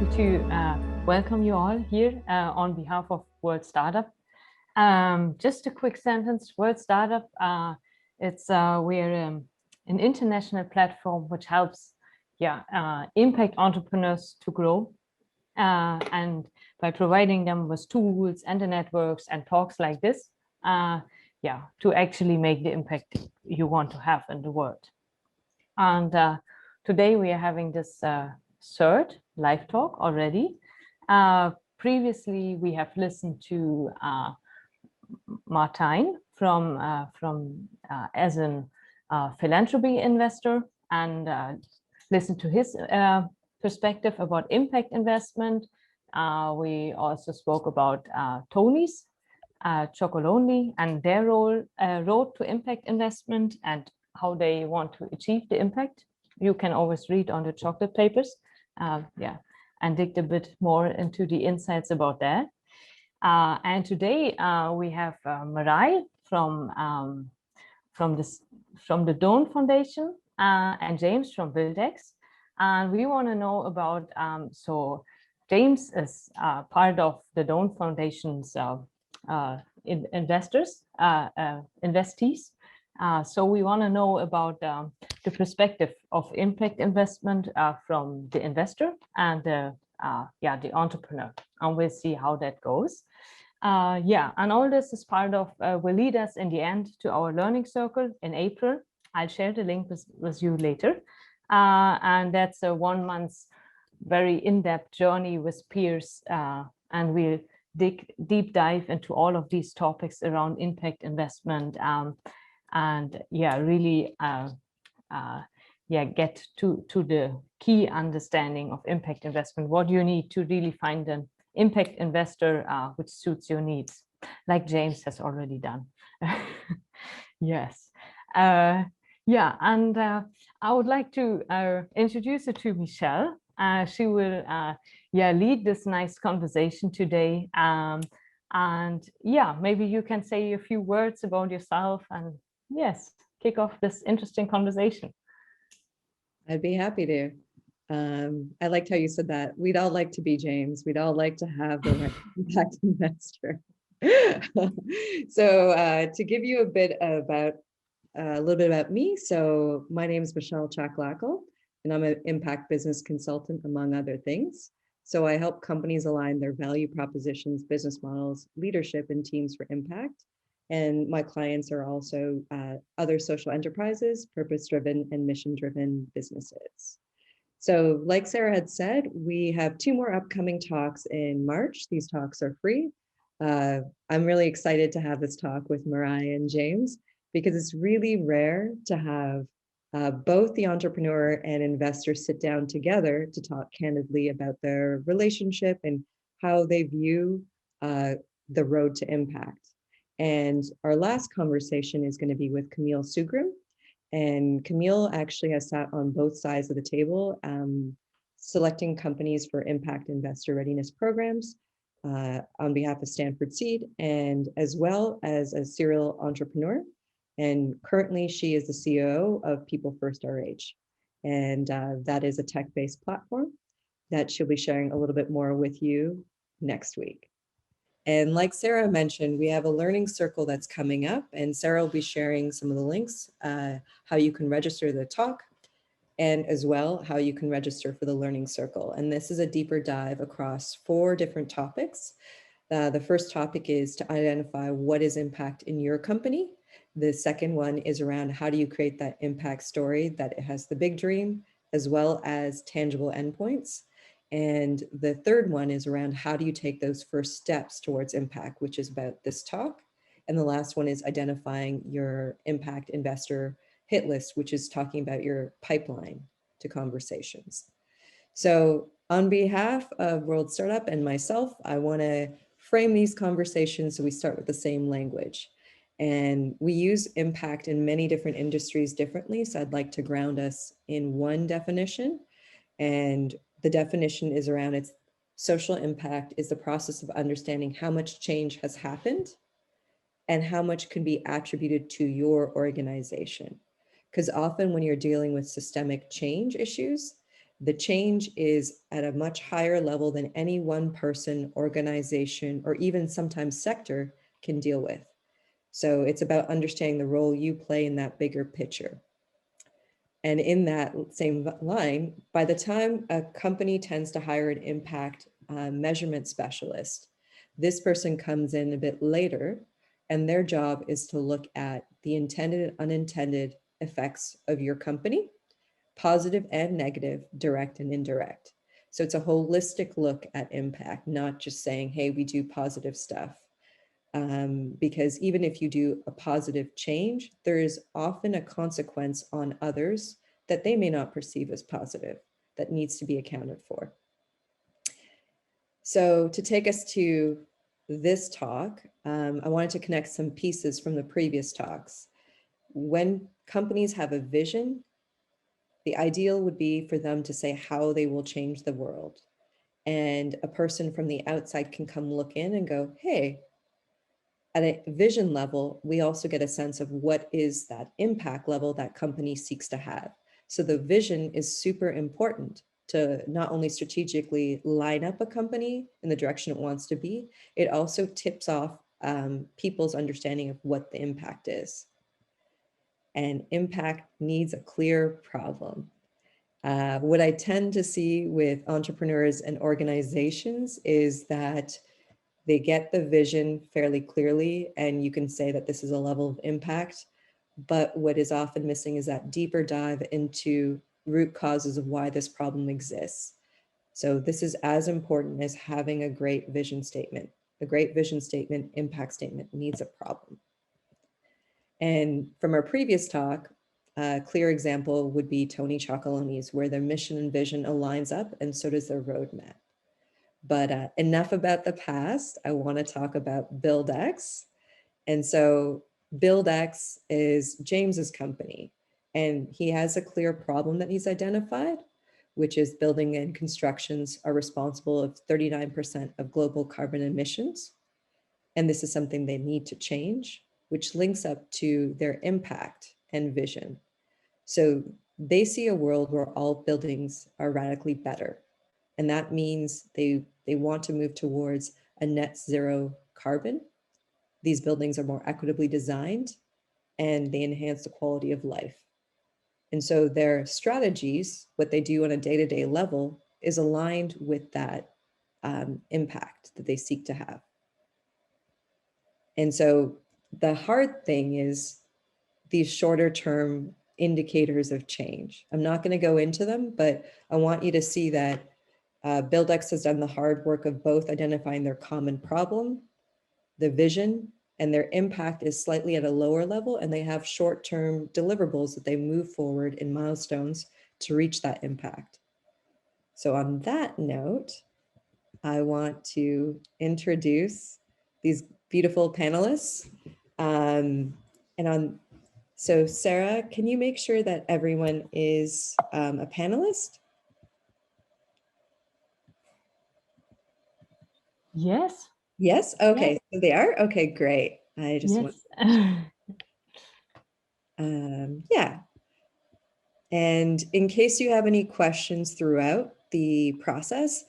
happy to welcome you all here on behalf of World Startup. Just a quick sentence, World Startup, we're an international platform which helps impact entrepreneurs to grow. And by providing them with tools and the networks and talks like this, to actually make the impact you want to have in the world. And today we are having this third live talk already. Previously, we have listened to Martijn as a philanthropy investor and listened to his perspective about impact investment. We also spoke about Tony's Chocolonely and their road to impact investment and how they want to achieve the impact. You can always read on the chocolate papers, and dig a bit more into the insights about that. And today we have Marai from the Dune Foundation and James from Buildex, and we want to know about. So James is part of the Dune Foundation's investees. So we want to know about the perspective of impact investment from the investor and the entrepreneur, and we'll see how that goes. And all this is part of will lead us in the end to our learning circle in April. I'll share the link with you later, and that's a 1 month very in-depth journey with peers, and we'll deep dive into all of these topics around impact investment. And really get to the key understanding of impact investment, what you need to really find an impact investor which suits your needs, like James has already done. Yes. And I would like to introduce you to Michelle. She will lead this nice conversation today. Maybe you can say a few words about yourself and yes, kick off this interesting conversation. I'd be happy to. I liked how you said that. We'd all like to be James. We'd all like to have the right impact investor. So to give you a little bit about me. So my name is Michelle Chaklackle, and I'm an impact business consultant, among other things. So I help companies align their value propositions, business models, leadership, and teams for impact. And my clients are also other social enterprises, purpose-driven and mission-driven businesses. So like Sarah had said, we have 2 more upcoming talks in March. These talks are free. I'm really excited to have this talk with Marai and James because it's really rare to have both the entrepreneur and investor sit down together to talk candidly about their relationship and how they view the road to impact. And our last conversation is going to be with Camille Sugrim. And Camille actually has sat on both sides of the table, selecting companies for impact investor readiness programs on behalf of Stanford Seed, and as well as a serial entrepreneur. And currently she is the CEO of People First RH. And that is a tech-based platform that she'll be sharing a little bit more with you next week. And like Sarah mentioned, we have a learning circle that's coming up, and Sarah will be sharing some of the links, how you can register the talk, and as well how you can register for the learning circle. And this is a deeper dive across 4 different topics. The first topic is to identify what is impact in your company. The second one is around how do you create that impact story that it has the big dream, as well as tangible endpoints. And the third one is around how do you take those first steps towards impact, which is about this talk. And the last one is identifying your impact investor hit list, which is talking about your pipeline to conversations. So on behalf of World Startup and myself, I want to frame these conversations so we start with the same language. And we use impact in many different industries differently. So I'd like to ground us in one definition. And the definition is around its social impact is the process of understanding how much change has happened and how much can be attributed to your organization. Because often when you're dealing with systemic change issues, The change is at a much higher level than any one person, organization, or even sometimes sector can deal with. So it's about understanding the role you play in that bigger picture. And in that same line, by the time a company tends to hire an impact measurement specialist, this person comes in a bit later, and their job is to look at the intended and unintended effects of your company, positive and negative, direct and indirect. So it's a holistic look at impact, not just saying, hey, we do positive stuff. Because even if you do a positive change, there is often a consequence on others that they may not perceive as positive that needs to be accounted for. So to take us to this talk, I wanted to connect some pieces from the previous talks. When companies have a vision, the ideal would be for them to say how they will change the world. And a person from the outside can come look in and go, hey, at a vision level, we also get a sense of what is that impact level that company seeks to have. So the vision is super important to not only strategically line up a company in the direction it wants to be, it also tips off people's understanding of what the impact is. And impact needs a clear problem. What I tend to see with entrepreneurs and organizations is that they get the vision fairly clearly, and you can say that this is a level of impact. But what is often missing is that deeper dive into root causes of why this problem exists. So this is as important as having a great vision statement. A great vision statement, impact statement needs a problem. And from our previous talk, a clear example would be Tony Chocolonini's, where their mission and vision aligns up, and so does their roadmap. But enough about the past. I want to talk about Buildex. And so Buildex is James's company, and he has a clear problem that he's identified, which is building and constructions are responsible of 39% of global carbon emissions. And this is something they need to change, which links up to their impact and vision. So they see a world where all buildings are radically better. And that means they want to move towards a net zero carbon. These buildings are more equitably designed, and they enhance the quality of life. And so their strategies, what they do on a day-to-day level, is aligned with that impact that they seek to have. And so the hard thing is these shorter term indicators of change. I'm not going to go into them, but I want you to see that Buildex has done the hard work of both identifying their common problem, the vision, and their impact is slightly at a lower level, and they have short-term deliverables that they move forward in milestones to reach that impact. So on that note, I want to introduce these beautiful panelists. So Sarah, can you make sure that everyone is a panelist? Yes. Yes. Okay. Yes. So they are. Okay, great. I just want. Yeah. And in case you have any questions throughout the process,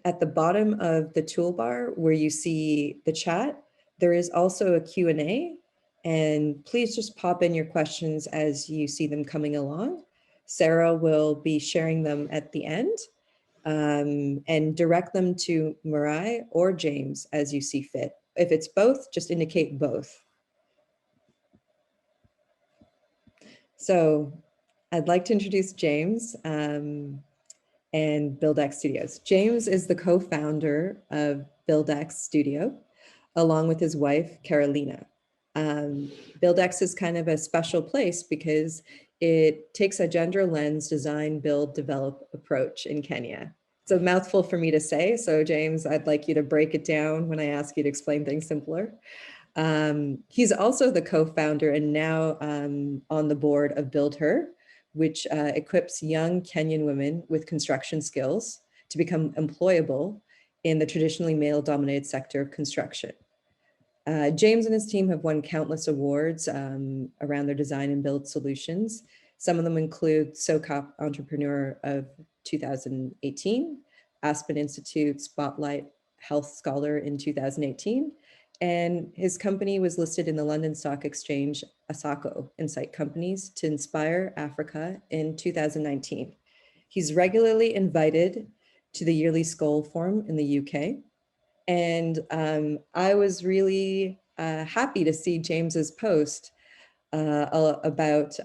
at the bottom of the toolbar where you see the chat, there is also a Q&A, and please just pop in your questions as you see them coming along. Sarah will be sharing them at the end. And direct them to Mariah or James as you see fit. If it's both, just indicate both. So I'd like to introduce James and Buildex Studios. James is the co-founder of Buildex Studio, along with his wife, Carolina. Buildex is kind of a special place because it takes a gender lens design, build, develop approach in Kenya. It's a mouthful for me to say. So James, I'd like you to break it down when I ask you to explain things simpler. He's also the co-founder and now on the board of Build Her, which equips young Kenyan women with construction skills to become employable in the traditionally male-dominated sector of construction. James and his team have won countless awards around their design and build solutions. Some of them include SOCOP Entrepreneur of 2018, Aspen Institute Spotlight Health Scholar in 2018, and his company was listed in the London Stock Exchange Asako Insight Companies to Inspire Africa in 2019. He's regularly invited to the yearly Skoll Forum in the UK. And I was really happy to see James's post about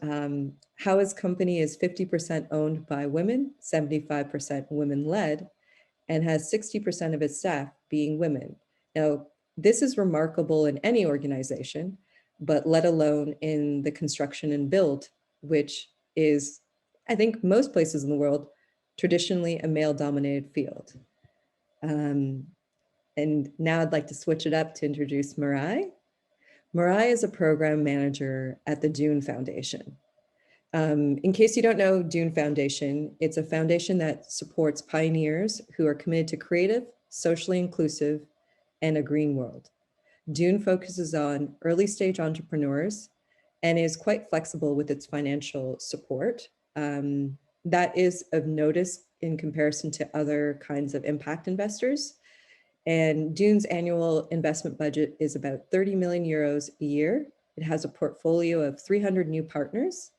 how his company is 50% owned by women, 75% women-led, and has 60% of its staff being women. Now, this is remarkable in any organization, but let alone in the construction and build, which is, I think, most places in the world, traditionally a male-dominated field. And now I'd like to switch it up to introduce Marai. Marai is a program manager at the Dune Foundation. In case you don't know Dune Foundation, it's a foundation that supports pioneers who are committed to creative, socially inclusive, and a green world. Dune focuses on early stage entrepreneurs and is quite flexible with its financial support. That is of notice in comparison to other kinds of impact investors. And Dune's annual investment budget is about 30 million euros a year. It has a portfolio of 300 new partners.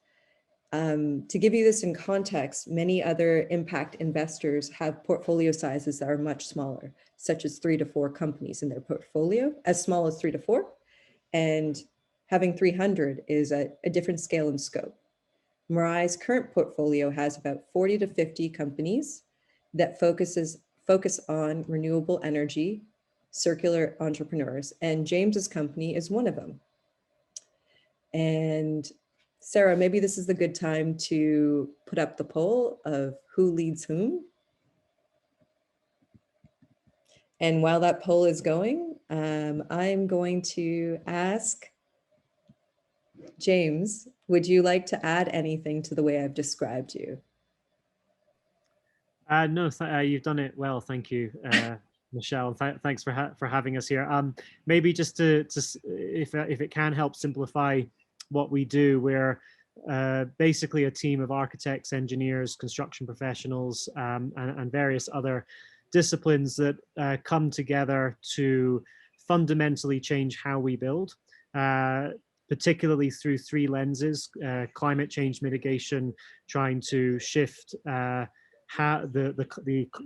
To give you this in context, many other impact investors have portfolio sizes that are much smaller, such as 3 to 4 companies in their portfolio, as small as 3 to 4. And having 300 is a different scale and scope. Marai's current portfolio has about 40 to 50 companies that focus on renewable energy, circular entrepreneurs, and James's company is one of them. And Sarah, maybe this is the good time to put up the poll of who leads whom. And while that poll is going, I'm going to ask James, would you like to add anything to the way I've described you? No, you've done it well. Thank you, Michelle. Thanks for having us here. Maybe just to if it can help simplify what we do, we're basically a team of architects, engineers, construction professionals, and various other disciplines that come together to fundamentally change how we build. Particularly through 3 lenses: climate change mitigation, trying to shift the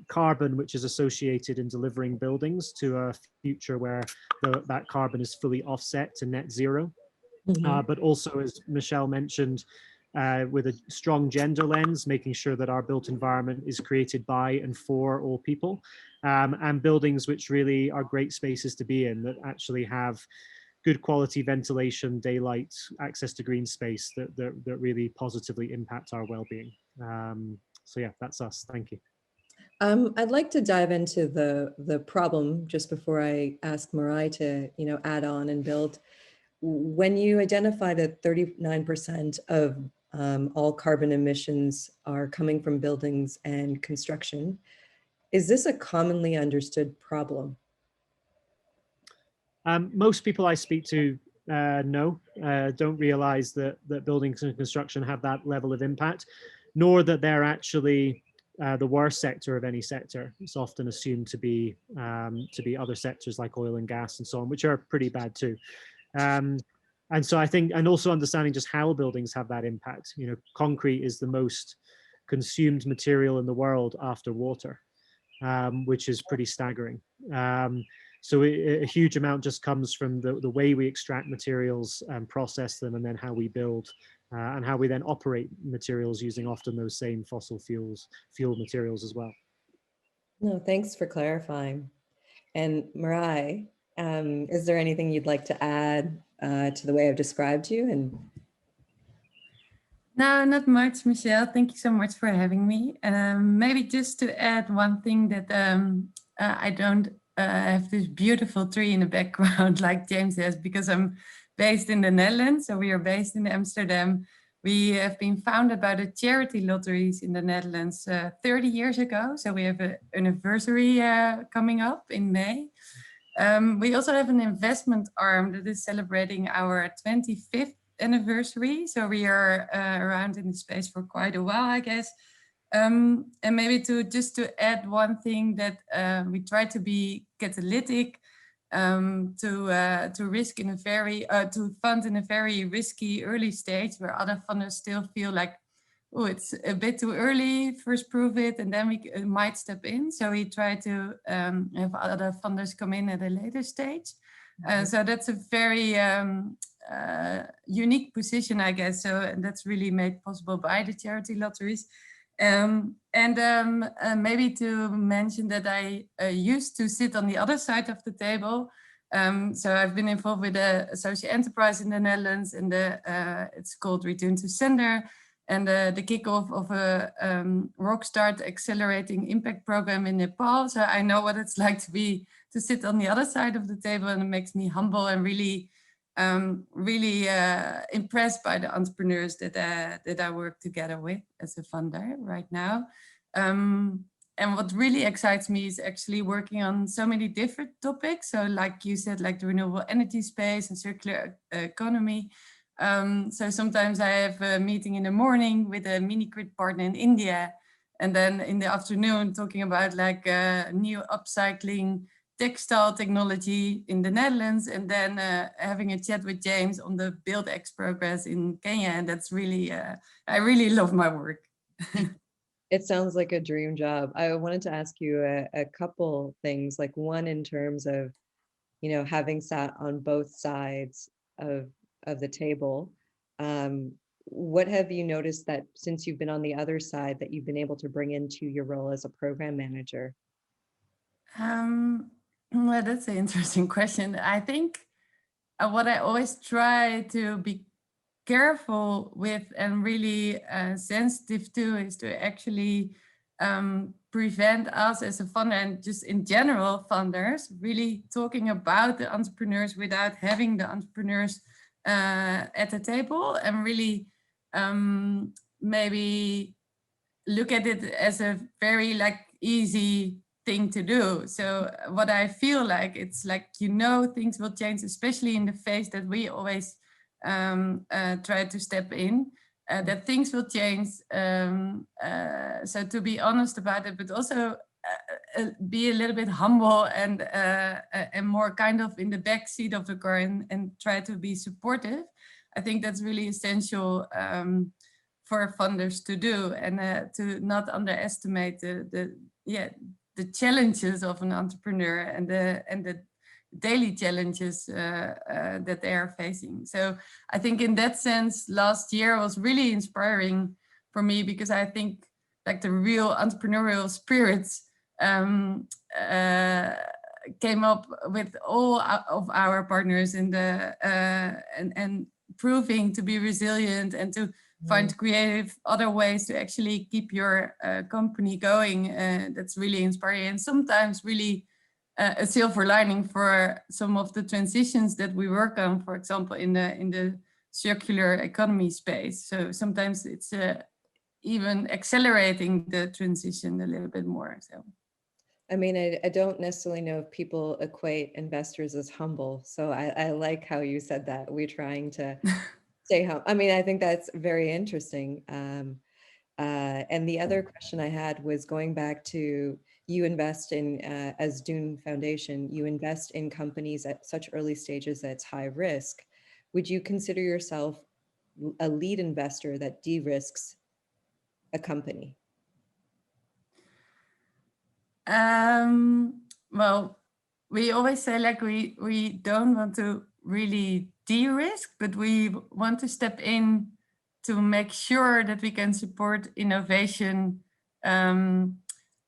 carbon which is associated in delivering buildings to a future where that carbon is fully offset to net zero. But also, as Michelle mentioned, with a strong gender lens, making sure that our built environment is created by and for all people, and buildings which really are great spaces to be in, that actually have good quality ventilation, daylight, access to green space that really positively impact our well-being. So yeah, that's us. Thank you. I'd like to dive into the problem just before I ask Marai to add on and build. When you identify that 39% of all carbon emissions are coming from buildings and construction, is this a commonly understood problem? Most people I speak to don't realize that buildings and construction have that level of impact, nor that they're actually the worst sector of any sector. It's often assumed to be other sectors like oil and gas and so on, which are pretty bad too. And so I think, and also understanding just how buildings have that impact. Concrete is the most consumed material in the world after water, which is pretty staggering. So a huge amount just comes from the way we extract materials and process them, and then how we build and how we then operate materials using often those same fossil fuel materials as well. No, thanks for clarifying. And Marai, is there anything you'd like to add to the way I've described you? And no, not much, Michelle. Thank you so much for having me. Maybe just to add one thing, that I don't have this beautiful tree in the background like James has, because I'm based in the Netherlands. So we are based in Amsterdam. We have been founded by the charity lotteries in the Netherlands 30 years ago. So we have an anniversary coming up in May. We also have an investment arm that is celebrating our 25th anniversary. So we are around in the space for quite a while, I guess. And maybe to add one thing that we try to be catalytic, to risk in a very to fund in a very risky early stage where other funders still feel like, oh, it's a bit too early, first prove it and then we might step in. So we try to have other funders come in at a later stage. So that's a very unique position, I guess. So and that's really made possible by the charity lotteries. Maybe to mention that I used to sit on the other side of the table. So I've been involved with a social enterprise in the Netherlands, and it's called Return to Sender, and the kickoff of a Rockstart Accelerating Impact program in Nepal. So I know what it's like to sit on the other side of the table, and it makes me humble and really impressed by the entrepreneurs that I work together with as a funder right now. And what really excites me is actually working on so many different topics. So like you said, like the renewable energy space and circular economy. So sometimes I have a meeting in the morning with a mini grid partner in India, and then in the afternoon talking about like new upcycling textile technology in the Netherlands, and then having a chat with James on the Buildex progress in Kenya. And that's really, I really love my work. It sounds like a dream job. I wanted to ask you a couple things, like one in terms of, you know, having sat on both sides of the table. What have you noticed that since you've been on the other side that you've been able to bring into your role as a program manager? Well, that's an interesting question. I think what I always try to be careful with and really sensitive to is to actually prevent us as a funder, and just in general funders, really talking about the entrepreneurs without having the entrepreneurs at the table, and really maybe look at it as a very like easy thing to do. So what I feel like, it's like, you know, things will change, especially in the phase that we always try to step in, that things will change. So to be honest about it, but also be a little bit humble and more kind of in the back seat of the car, and try to be supportive. I think that's really essential for funders to do, and to not underestimate the challenges of an entrepreneur and the daily challenges that they are facing. So I think in that sense, last year was really inspiring for me, because I think like the real entrepreneurial spirits came up with all of our partners in the and proving to be resilient and to find creative other ways to actually keep your company going. That's really inspiring, and sometimes really a silver lining for some of the transitions that we work on, for example, in the circular economy space. So sometimes it's even accelerating the transition a little bit more. So, I mean, I don't necessarily know if people equate investors as humble. So I like how you said that. We're trying to stay humble. I mean, I think that's very interesting. And the other question I had was going back to, you invest in, as Dune Foundation, you invest in companies at such early stages that it's high risk. Would you consider yourself a lead investor that de-risks a company? Well, we always say like we don't want to really de-risk, but we want to step in to make sure that we can support innovation.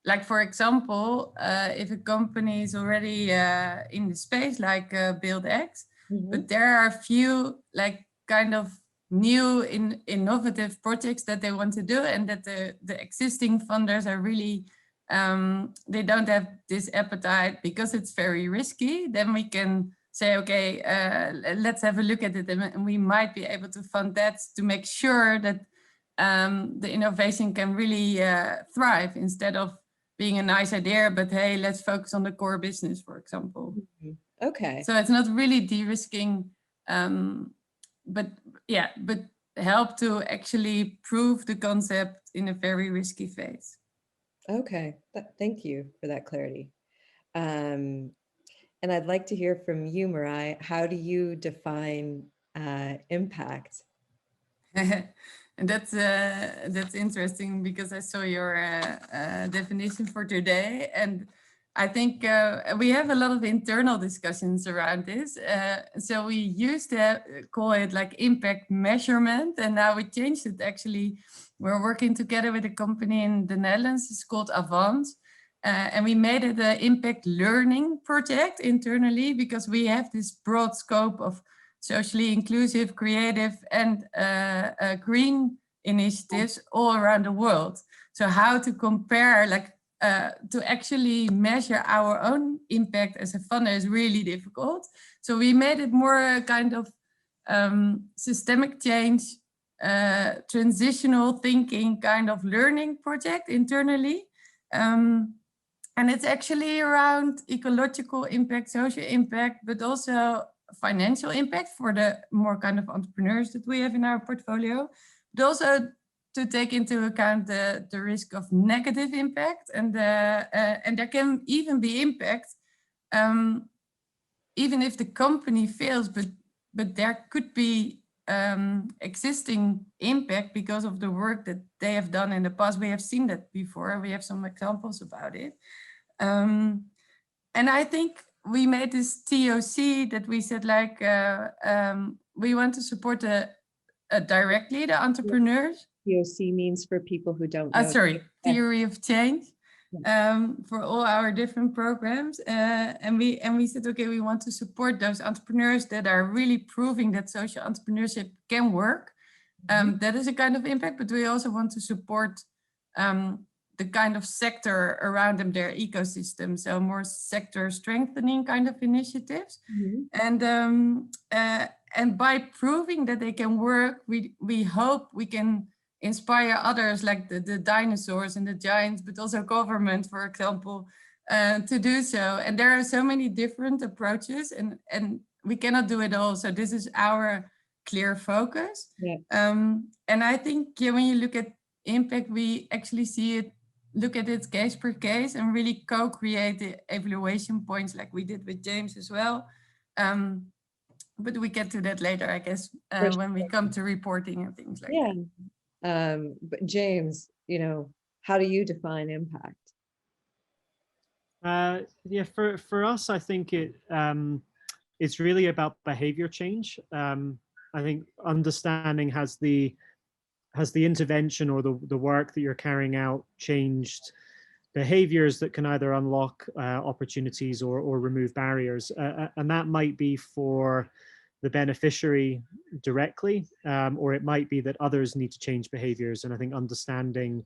Like for example, if a company is already in the space, like Buildex, but there are a few like kind of new innovative projects that they want to do, and that the existing funders are really they don't have this appetite because it's very risky, then we can say, okay, let's have a look at it, and we might be able to fund that to make sure that the innovation can really thrive, instead of being a nice idea, but hey, let's focus on the core business, for example. Okay. So it's not really de-risking, but yeah, but help to actually prove the concept in a very risky phase. Okay, thank you for that clarity. And I'd like to hear from you, Marai. How do you define impact? And that's interesting because I saw your definition for today, and I think we have a lot of internal discussions around this. So we used to call it like impact measurement, and now we changed it. Actually, we're working together with a company in the Netherlands. It's called Avant. And we made it an impact learning project internally because we have this broad scope of socially inclusive, creative, and green initiatives all around the world. So how to compare, like to actually measure our own impact as a funder is really difficult. So we made it more a kind of systemic change, transitional thinking kind of learning project internally. And it's actually around ecological impact, social impact, but also financial impact for the more kind of entrepreneurs that we have in our portfolio, but also to take into account the risk of negative impact. And there can even be impact, even if the company fails, but there could be existing impact because of the work that they have done in the past. We have seen that before. We have some examples about it. And I think we made this TOC that we said like, we want to support directly the entrepreneurs. TOC means for people who don't know. Sorry, theory of change. For all our different programs, and we said, okay, we want to support those entrepreneurs that are really proving that social entrepreneurship can work. That is a kind of impact, but we also want to support the kind of sector around them, their ecosystem, so more sector strengthening kind of initiatives. And by proving that they can work, we hope we can inspire others like the dinosaurs and the giants, but also government, for example, to do so. And there are so many different approaches, and we cannot do it all. So this is our clear focus. Yeah. And I think when you look at impact, we actually see it, look at it case per case and really co-create the evaluation points like we did with James as well. But we get to that later, I guess, when we come to reporting and things like that. But James, how do you define impact? Yeah, for us, I think it's really about behavior change. I think understanding has the intervention or the work that you're carrying out changed behaviors that can either unlock opportunities or remove barriers, and that might be for the beneficiary directly, or it might be that others need to change behaviors. And I think understanding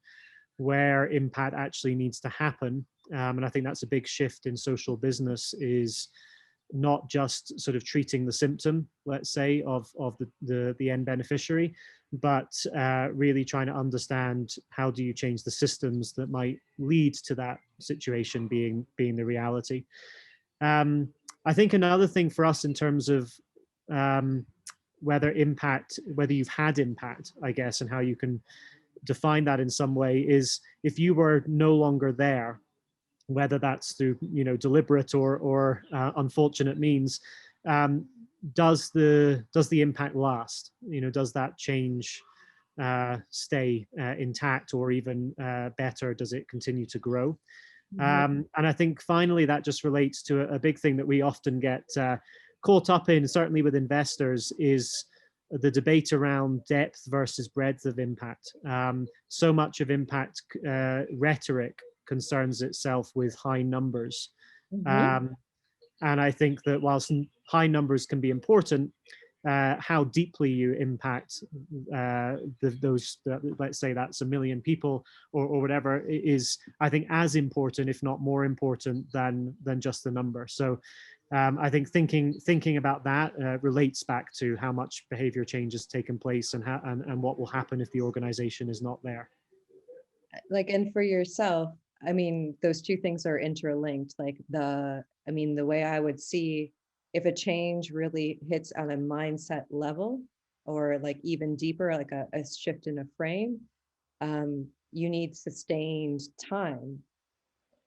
where impact actually needs to happen, and I think that's a big shift in social business, is not just sort of treating the symptom, let's say, of the end beneficiary, but really trying to understand how do you change the systems that might lead to that situation being the reality. I think another thing for us in terms of whether you've had impact, I guess, and how you can define that in some way, is if you were no longer there, whether that's through deliberate or unfortunate means, does the impact last? Does that change stay intact, or even better, does it continue to grow? And I think finally that just relates to a big thing that we often get caught up in, certainly with investors, is the debate around depth versus breadth of impact. So much of impact rhetoric concerns itself with high numbers. And I think that whilst high numbers can be important, how deeply you impact those, let's say that's 1 million people or whatever, is, I think, as important, if not more important than just the number. So I think thinking about that relates back to how much behavior change has taken place and what will happen if the organization is not there. And for yourself, I mean, those two things are interlinked. The way I would see if a change really hits on a mindset level, or like even deeper, like a shift in a frame, you need sustained time.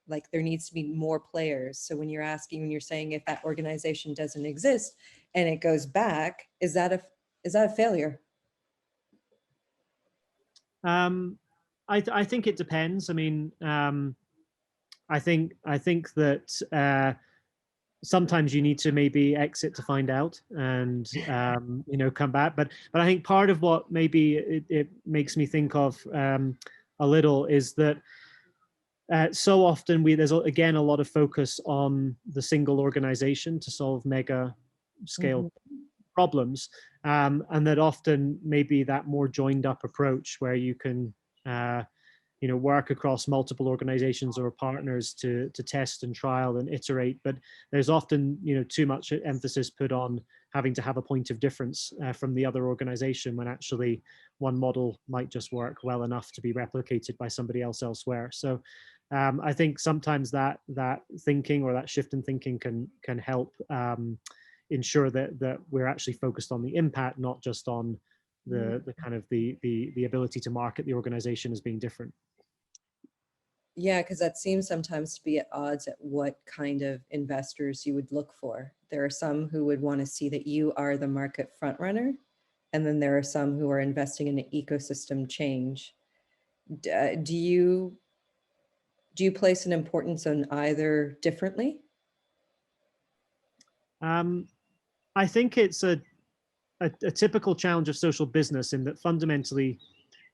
Like there needs to be more players. So when you're saying if that organization doesn't exist and it goes back, is that a failure? I think it depends. I mean, I think that sometimes you need to maybe exit to find out and you know, come back. But I think part of what maybe it makes me think of a little is that so often there's again a lot of focus on the single organization to solve mega scale problems, and that often maybe that more joined up approach where you can you know, work across multiple organizations or partners to test and trial and iterate. But there's often, you know, too much emphasis put on having to have a point of difference from the other organization, when actually one model might just work well enough to be replicated by somebody else elsewhere. So I think sometimes that thinking, or that shift in thinking, can help ensure that we're actually focused on the impact, not just on the kind of the ability to market the organization as being different. Yeah, because that seems sometimes to be at odds at what kind of investors you would look for. There are some who would want to see that you are the market front runner, and then there are some who are investing in an ecosystem change. Do you place an importance on either differently? I think it's a typical challenge of social business, in that fundamentally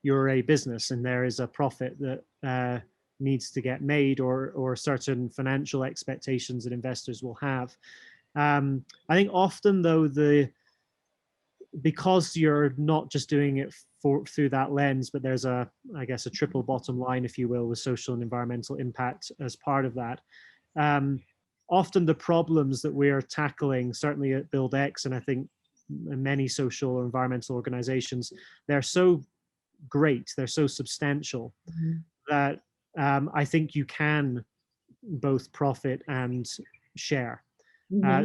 you're a business and there is a profit that needs to get made, or certain financial expectations that investors will have. I think often though, because you're not just doing it through that lens, but there's I guess a triple bottom line, if you will, with social and environmental impact as part of that. Often the problems that we're tackling, certainly at Buildex, and I think many social or environmental organizations, they're so great, they're so substantial, that I think you can both profit and share.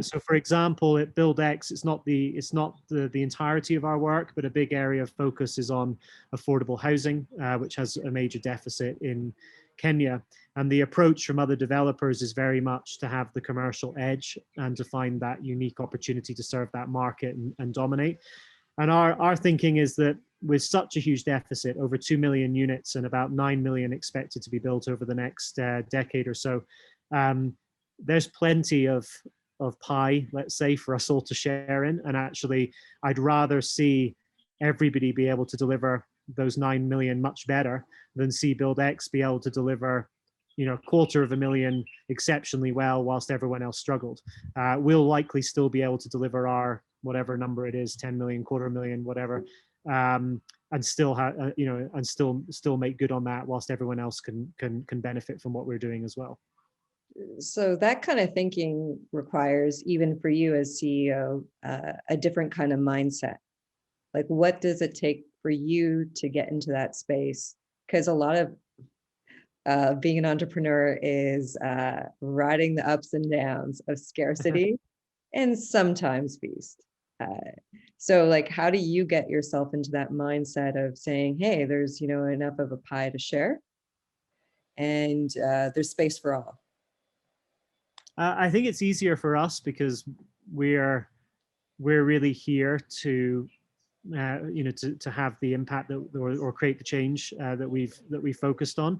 So for example, at Buildex, it's not the entirety of our work, but a big area of focus is on affordable housing, which has a major deficit in Kenya. And the approach from other developers is very much to have the commercial edge and to find that unique opportunity to serve that market and dominate. And our thinking is that with such a huge deficit, over 2 million units and about 9 million expected to be built over the next decade or so, there's plenty of pie, let's say, for us all to share in. And actually, I'd rather see everybody be able to deliver those 9 million much better than see Buildex be able to deliver, you know, 250,000 exceptionally well whilst everyone else struggled. We'll likely still be able to deliver our whatever number it is, 10 million, 250,000, whatever, and still have, you know, and still make good on that, whilst everyone else can benefit from what we're doing as well. So that kind of thinking requires, even for you as CEO, a different kind of mindset. Like, what does it take for you to get into that space? Because a lot of being an entrepreneur is riding the ups and downs of scarcity and sometimes feast. So like, how do you get yourself into that mindset of saying, hey, there's, you know, enough of a pie to share, and there's space for all? I think it's easier for us because we're really here to you know, to have the impact that, or create the change that we've focused on.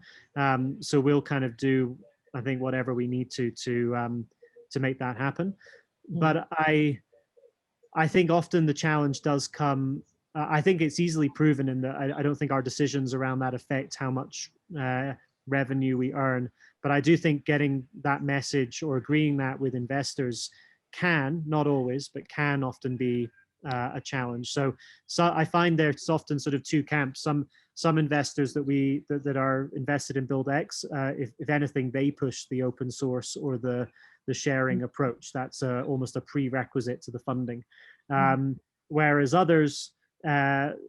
So we'll kind of do, I think, whatever we need to make that happen. But I think often the challenge does come. I think it's easily proven in that I don't think our decisions around that affect how much revenue we earn. But I do think getting that message or agreeing that with investors can, not always, but can often be a challenge. So I find there's often sort of two camps. Some investors that are invested in Buildex, if anything, they push the open source or the sharing approach. That's almost a prerequisite to the funding. Whereas others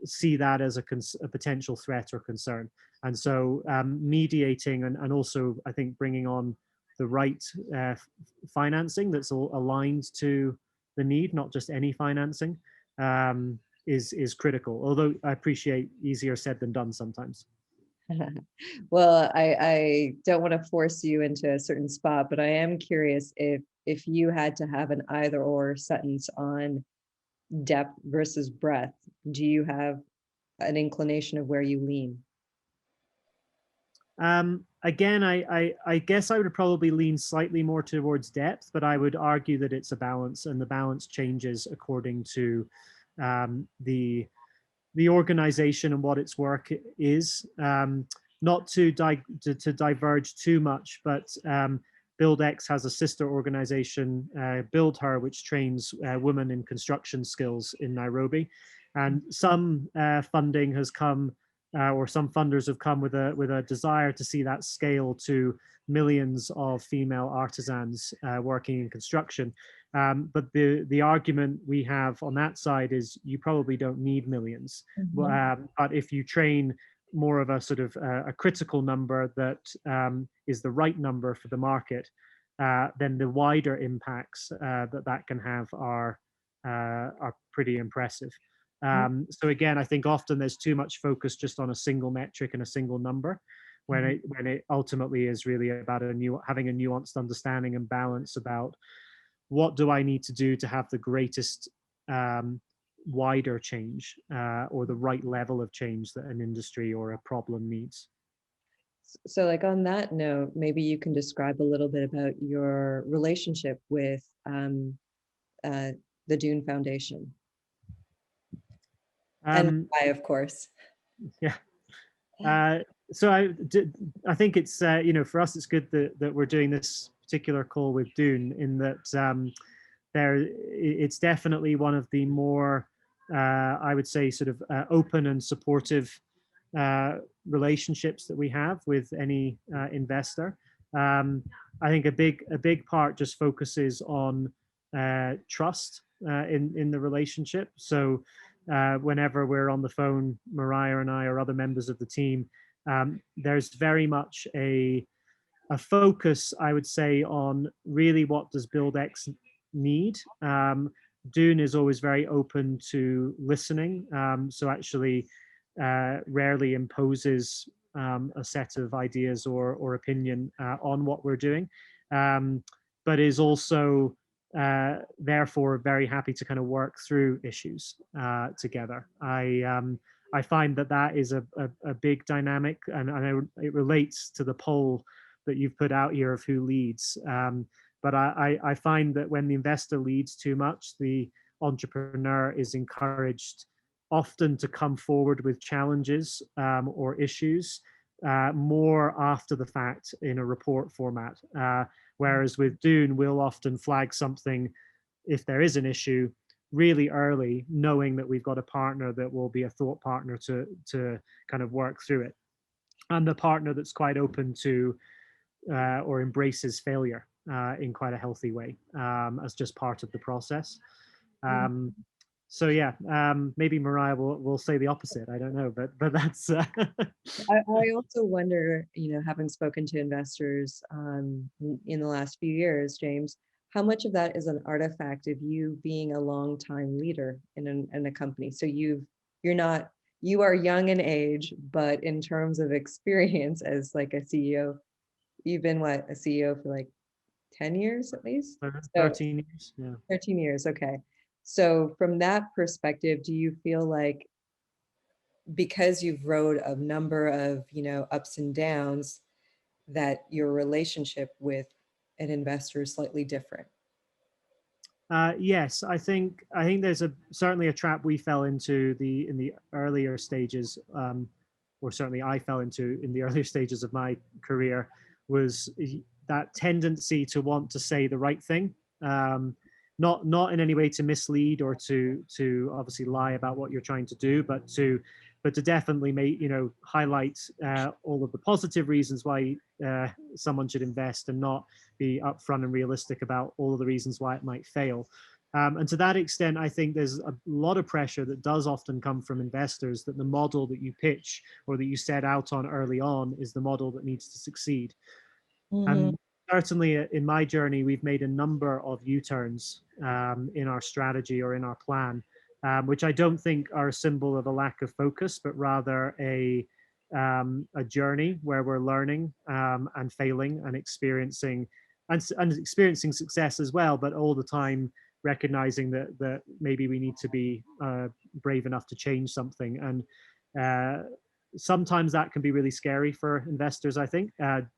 see that as a potential threat or concern. And so mediating and also, I think, bringing on the right financing that's all aligned to the need, not just any financing, is critical. Although I appreciate easier said than done sometimes. Well, I don't want to force you into a certain spot, but I am curious if you had to have an either or sentence on depth versus breadth, do you have an inclination of where you lean? Again, I guess I would probably lean slightly more towards depth, but I would argue that it's a balance, and the balance changes according to the organization and what its work is. Not to diverge too much, but Buildex has a sister organization, Build Her, which trains women in construction skills in Nairobi. And some funding has come, or some funders have come with a desire to see that scale to millions of female artisans working in construction. But the argument we have on that side is you probably don't need millions. But if you train more of a sort of a critical number that is the right number for the market, then the wider impacts that can have are pretty impressive. So again, I think often there's too much focus just on a single metric and a single number, when it ultimately is really about having a nuanced understanding and balance about what do I need to do to have the greatest wider change or the right level of change that an industry or a problem needs. So like on that note, maybe you can describe a little bit about your relationship with the Dune Foundation. And why, of course. Yeah. So I think it's, for us, it's good that we're doing this particular call with Dune, in that it's definitely one of the more, I would say, sort of open and supportive relationships that we have with any investor. I think a big part just focuses on trust in the relationship. So whenever we're on the phone, Mariah and I or other members of the team, there's very much a focus, I would say, on really what does Buildex need. Dune is always very open to listening, so actually rarely imposes a set of ideas or opinion on what we're doing, but is also therefore very happy to kind of work through issues together. I find that is a big dynamic, and it relates to the poll that you've put out here of who leads. But I find that when the investor leads too much, the entrepreneur is encouraged often to come forward with challenges or issues more after the fact in a report format. Whereas with Dune, we'll often flag something if there is an issue really early, knowing that we've got a partner that will be a thought partner to kind of work through it, and the partner that's quite open to or embraces failure in quite a healthy way as just part of the process. So yeah, maybe Mariah will say the opposite. I don't know, but that's. I also wonder, having spoken to investors in the last few years, James, how much of that is an artifact of you being a long-time leader in a company? So you are young in age, but in terms of experience as like a CEO, you've been a CEO for like 10 years at least? 13 years, yeah. 13 years, okay. So from that perspective, do you feel like, because you've rode a number of, ups and downs, that your relationship with an investor is slightly different? Yes, I think there's certainly a trap we fell into in the earlier stages, or certainly I fell into in the earlier stages of my career, was that tendency to want to say the right thing, not in any way to mislead or to obviously lie about what you're trying to do, but to definitely highlight all of the positive reasons why someone should invest, and not be upfront and realistic about all of the reasons why it might fail. And to that extent, I think there's a lot of pressure that does often come from investors that the model that you pitch or that you set out on early on is the model that needs to succeed. And certainly in my journey, we've made a number of U-turns in our strategy or in our plan which I don't think are a symbol of a lack of focus, but rather a journey where we're learning and failing and experiencing experiencing success as well, but all the time recognizing that maybe we need to be brave enough to change something. And sometimes that can be really scary for investors, I think.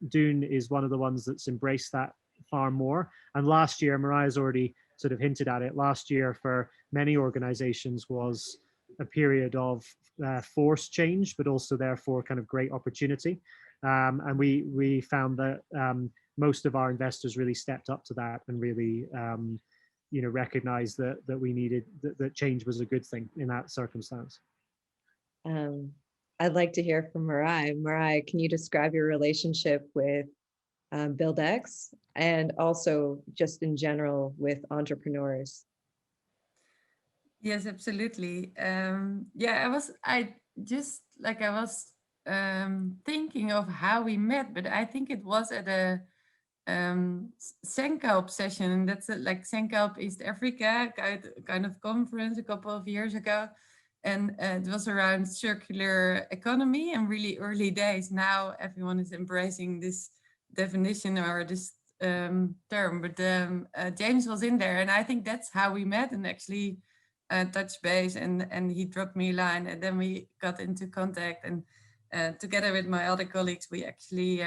Dune is one of the ones that's embraced that far more. And last year, Mariah's already sort of hinted at it, last year for many organizations was a period of forced change, but also therefore kind of great opportunity. And we found that most of our investors really stepped up to that and really recognized that we needed, that change was a good thing in that circumstance. I'd like to hear from Mariah. Mariah, can you describe your relationship with Buildex and also just in general with entrepreneurs? Yes, absolutely. Yeah, I was thinking of how we met, but I think it was at a Senkoop session, and that's like Senkoop East Africa kind of conference a couple of years ago. And it was around circular economy and really early days. Now everyone is embracing this definition or this term, but James was in there, and I think that's how we met and actually touched base, and he dropped me a line, and then we got into contact, and together with my other colleagues, we actually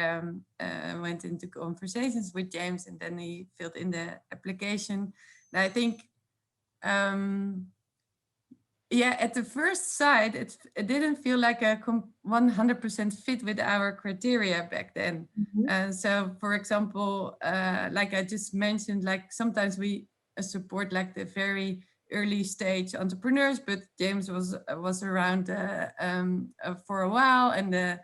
went into conversations with James, and then he filled in the application. And I think yeah, at the first sight, it didn't feel like a 100% fit with our criteria back then. So, for example, like I just mentioned, like sometimes we support like the very early stage entrepreneurs, but James was around for a while, and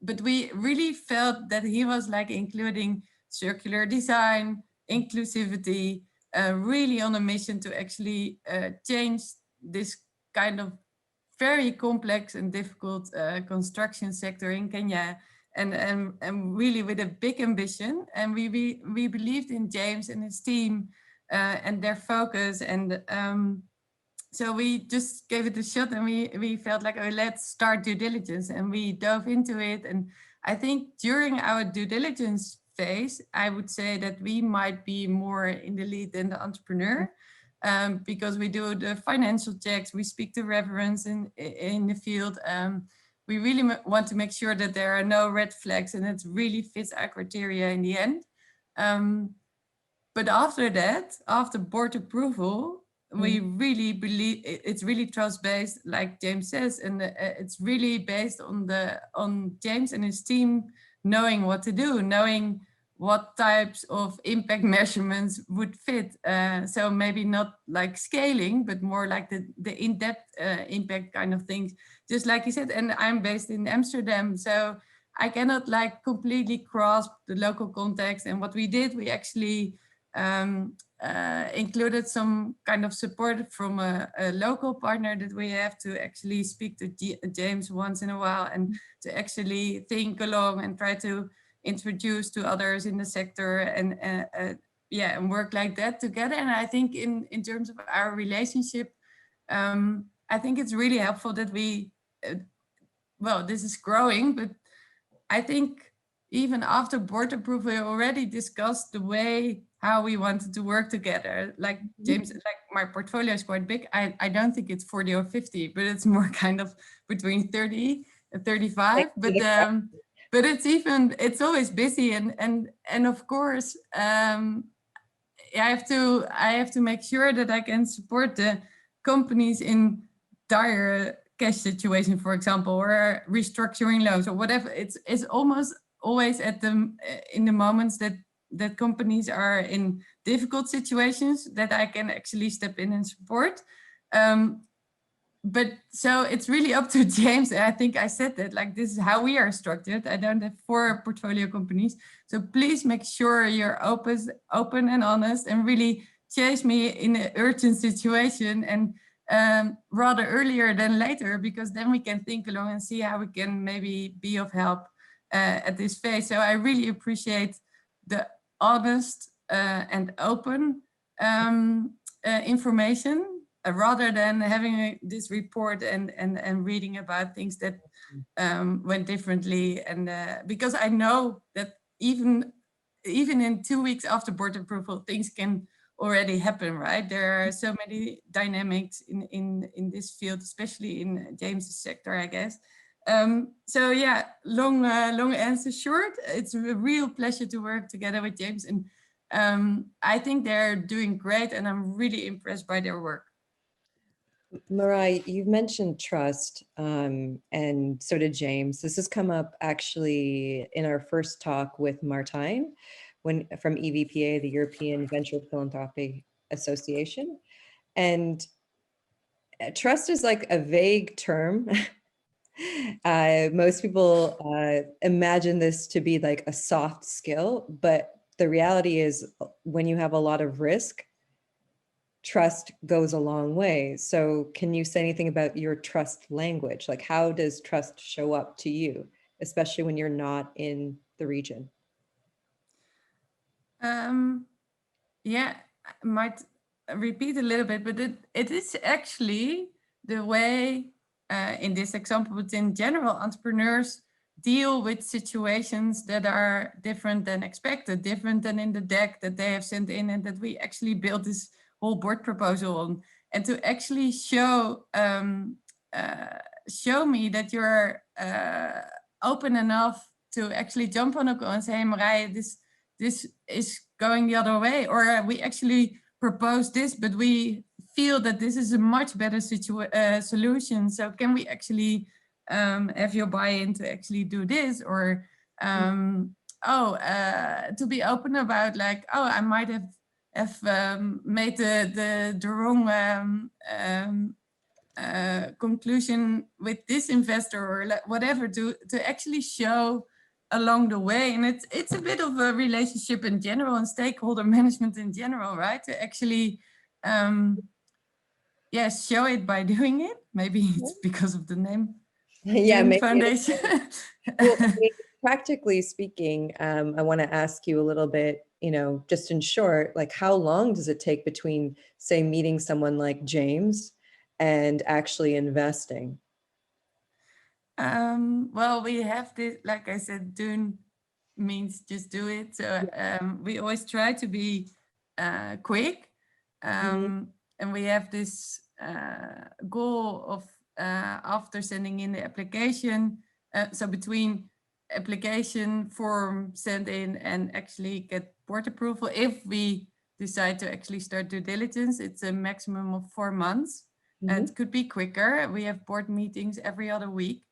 but we really felt that he was like including circular design, inclusivity, really on a mission to actually change this kind of very complex and difficult construction sector in Kenya, and really with a big ambition. And we believed in James and his team and their focus, and so we just gave it a shot, and we felt like, oh, let's start due diligence, and we dove into it. And I think during our due diligence phase, I would say that we might be more in the lead than the entrepreneur. Because we do the financial checks, we speak to reference in the field. We really want to make sure that there are no red flags and it really fits our criteria in the end. But after that, after board approval, we really believe it's really trust-based, like James says, and it's really based on James and his team knowing what to do, knowing what types of impact measurements would fit. So maybe not like scaling, but more like the in-depth impact kind of things, just like you said. And I'm based in Amsterdam, so I cannot like completely grasp the local context. And what we did, we actually included some kind of support from a local partner that we have to actually speak to James once in a while, and to actually think along and try to introduce to others in the sector, and yeah, and work like that together. And I think in terms of our relationship, I think it's really helpful that we, well, this is growing, but I think even after board approval, we already discussed the way how we wanted to work together. Like James, like my portfolio is quite big. I don't think it's 40 or 50, but it's more kind of between 30 and 35. But it's always busy, and of course, I have to make sure that I can support the companies in dire cash situation, for example, or restructuring loans or whatever. It's almost always in the moments that companies are in difficult situations that I can actually step in and support. But so it's really up to James. I think I said that, like, this is how we are structured. I don't have 4 portfolio companies. So please make sure you're open and honest, and really chase me in an urgent situation, and rather earlier than later, because then we can think along and see how we can maybe be of help at this phase. So I really appreciate the honest and open information. rather than having this report and reading about things that went differently. And because I know that even in 2 weeks after board approval, things can already happen, right? There are so many dynamics in this field, especially in James's sector, I guess. So yeah, long answer short. It's a real pleasure to work together with James, and I think they're doing great, and I'm really impressed by their work. Marai, you've mentioned trust, and so did James. This has come up actually in our first talk with Martijn from EVPA, the European Venture Philanthropy Association. And trust is like a vague term. Most people imagine this to be like a soft skill, but the reality is when you have a lot of risk, trust goes a long way. So can you say anything about your trust language? Like, how does trust show up to you, especially when you're not in the region? Yeah, I might repeat a little bit, but it is actually the way, in this example, but in general, entrepreneurs deal with situations that are different than expected, different than in the deck that they have sent in and that we actually built this whole board proposal on. And to actually show me that you're open enough to actually jump on a call and say, hey, Marije, this is going the other way, or we actually propose this, but we feel that this is a much better solution. So can we actually have your buy-in to actually do this? Or to be open about like, oh, I might have made the wrong conclusion with this investor, or like whatever, to actually show along the way. And it's a bit of a relationship in general and stakeholder management in general, right? To actually show it by doing it. Maybe it's because of the name. Yeah, Dune maybe Foundation. Well, I mean, practically speaking, I want to ask you a little bit, just in short, like how long does it take between, say, meeting someone like James and actually investing? Well, we have this, like I said, Dune means just do it. So we always try to be quick. And we have this goal of after sending in the application, so between application form sent in and actually get board approval, if we decide to actually start due diligence, it's a maximum of 4 months. It could be quicker. We have board meetings every other week.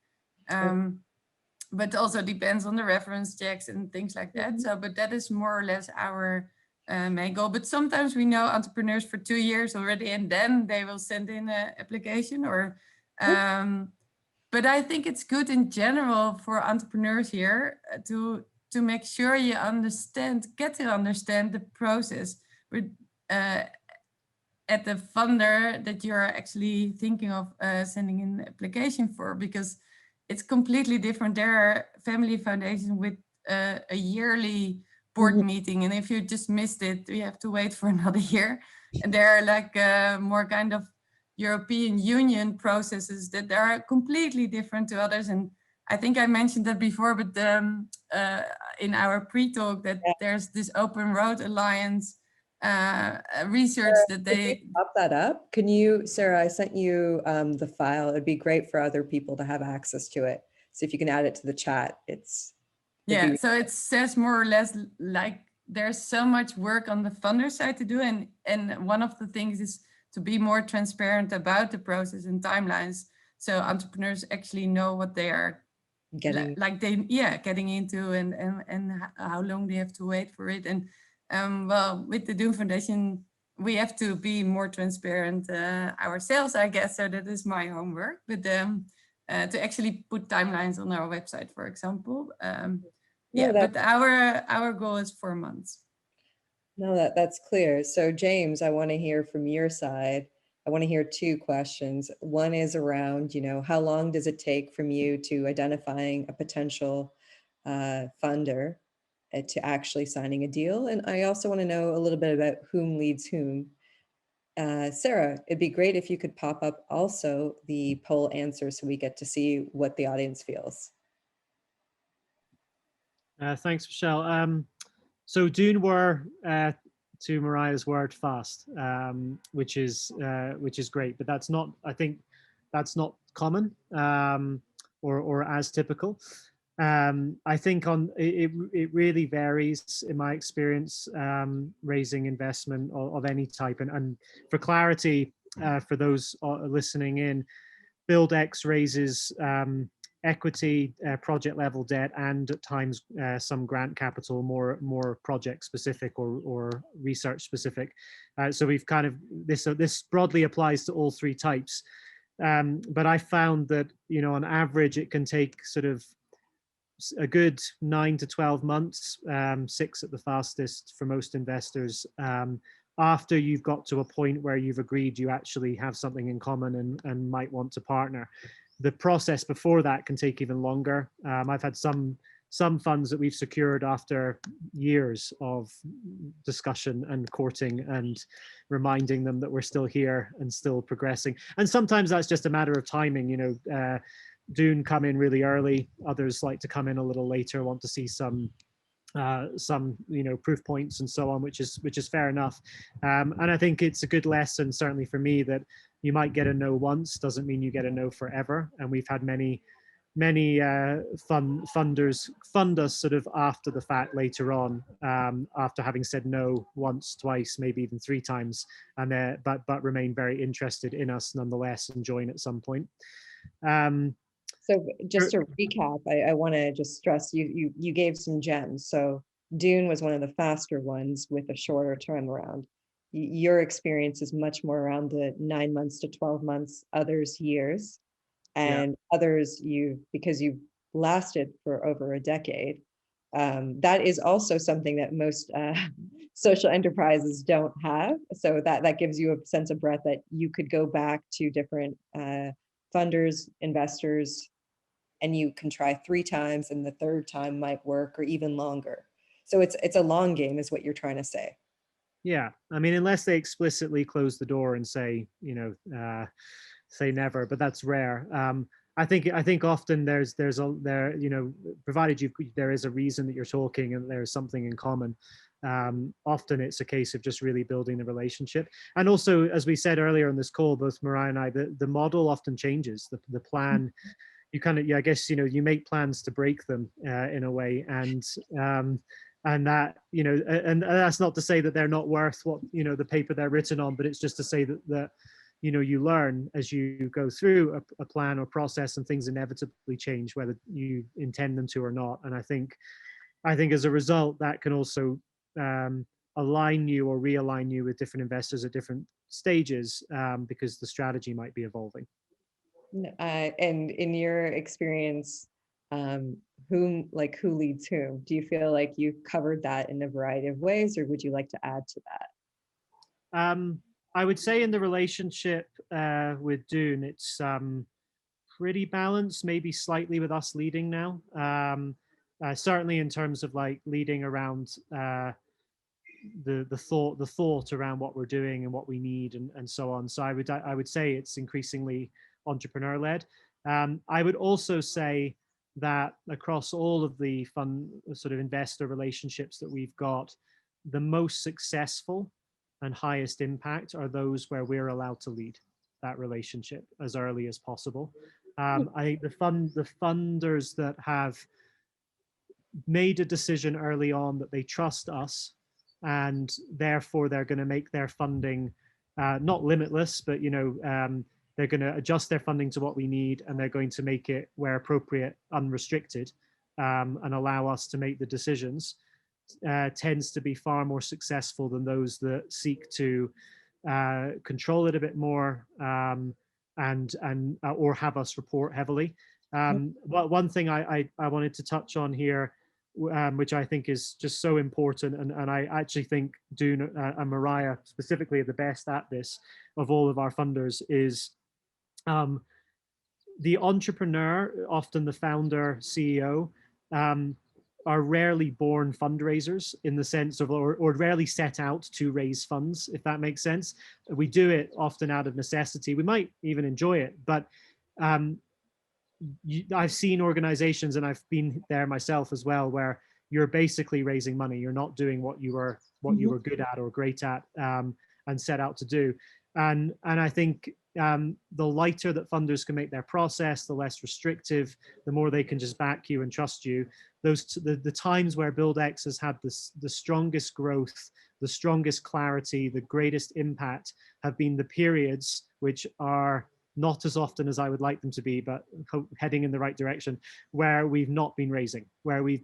But also depends on the reference checks and things like that. So, but that is more or less our main goal. But sometimes we know entrepreneurs for 2 years already, and then they will send in an application. Or, but I think it's good in general for entrepreneurs here to make sure you get to understand the process with at the funder that you're actually thinking of sending in an application for, because it's completely different. There are family foundations with a yearly board meeting, and if you just missed it, you have to wait for another year. And there are like more kind of European Union processes that are completely different to others. And I think I mentioned that before, but in our pre-talk that there's this Open Road Alliance research that they pop that up. Can you, Sarah, I sent you the file. It'd be great for other people to have access to it. So if you can add it to the chat, so it says more or less like there's so much work on the funder side to do, and one of the things is to be more transparent about the process and timelines, so entrepreneurs actually know what they are getting into and how long they have to wait for it. And well, with the Dune Foundation, we have to be more transparent ourselves, I guess. So that is my homework. But to actually put timelines on our website, for example. But our goal is 4 months. No, that's clear. So James, I want to hear from your side. I want to hear 2 questions. One is around, how long does it take from you to identifying a potential funder to actually signing a deal? And I also want to know a little bit about whom leads whom. Sarah, it'd be great if you could pop up also the poll answer so we get to see what the audience feels. Thanks, Michelle. So Dune were, to Mariah's word, fast, which is great, but that's not, I think that's not common, or as typical. I think it really varies in my experience, raising investment of any type. And for clarity, for those listening in, Buildex raises equity, project level debt, and at times some grant capital, more project specific or research specific. So we've kind of, this broadly applies to all three types. But I found that, on average, it can take sort of a good 9 to 12 months, 6 at the fastest for most investors, after you've got to a point where you've agreed you actually have something in common and might want to partner. The process before that can take even longer. I've had some funds that we've secured after years of discussion and courting and reminding them that we're still here and still progressing. And sometimes that's just a matter of timing. Dune come in really early. Others like to come in a little later, want to see some proof points and so on, which is fair enough. And I think it's a good lesson, certainly for me, that you might get a no once doesn't mean you get a no forever. And we've had many funders fund us sort of after the fact later on, after having said no once, twice, maybe even 3 times, and but remain very interested in us nonetheless and join at some point. So just to recap, I want to just stress you gave some gems. So Dune was one of the faster ones with a shorter turnaround. Your experience is much more around the 9 months to 12 months, others years, and others because you've lasted for over a decade. That is also something that most social enterprises don't have. So that gives you a sense of breadth that you could go back to different funders, investors, and you can try 3 times and the 3rd time might work, or even longer. So it's a long game is what you're trying to say. Yeah, I mean, unless they explicitly close the door and say, say never, but that's rare. I think often provided there is a reason that you're talking and there's something in common. Often it's a case of just really building the relationship. And also, as we said earlier on this call, both Mariah and I, the model often changes. The plan, you kind of, I guess, you make plans to break them in a way, and that, and that's not to say that they're not worth what, the paper they're written on, but it's just to say that you learn as you go through a plan or process, and things inevitably change whether you intend them to or not. And I think as a result, that can also align you or realign you with different investors at different stages, because the strategy might be evolving. And in your experience, who leads whom? Do you feel like you've covered that in a variety of ways, or would you like to add to that? I would say in the relationship with Dune, it's pretty balanced, maybe slightly with us leading now. Certainly in terms of like leading around the thought around what we're doing and what we need and so on. So I would say it's increasingly entrepreneur led. I would also say that across all of the fund sort of investor relationships that we've got, the most successful and highest impact are those where we're allowed to lead that relationship as early as possible. I think the funders that have made a decision early on that they trust us, and therefore they're going to make their funding not limitless, but they're going to adjust their funding to what we need, and they're going to make it, where appropriate, unrestricted, and allow us to make the decisions, tends to be far more successful than those that seek to control it a bit more, or have us report heavily. One thing I wanted to touch on here, which I think is just so important, and I actually think Dune and Mariah specifically are the best at this of all of our funders, is the entrepreneur, often the founder, CEO, are rarely born fundraisers in the sense of, or rarely set out to raise funds, if that makes sense. We do it often out of necessity. We might even enjoy it, but I've seen organizations, and I've been there myself as well, where you're basically raising money. You're not doing what you were good at or great at, and set out to do. And I think the lighter that funders can make their process, the less restrictive, the more they can just back you and trust you. The times where Buildex has had the strongest growth, the strongest clarity, the greatest impact have been the periods which are not as often as I would like them to be, but heading in the right direction, where we've not been raising, where we've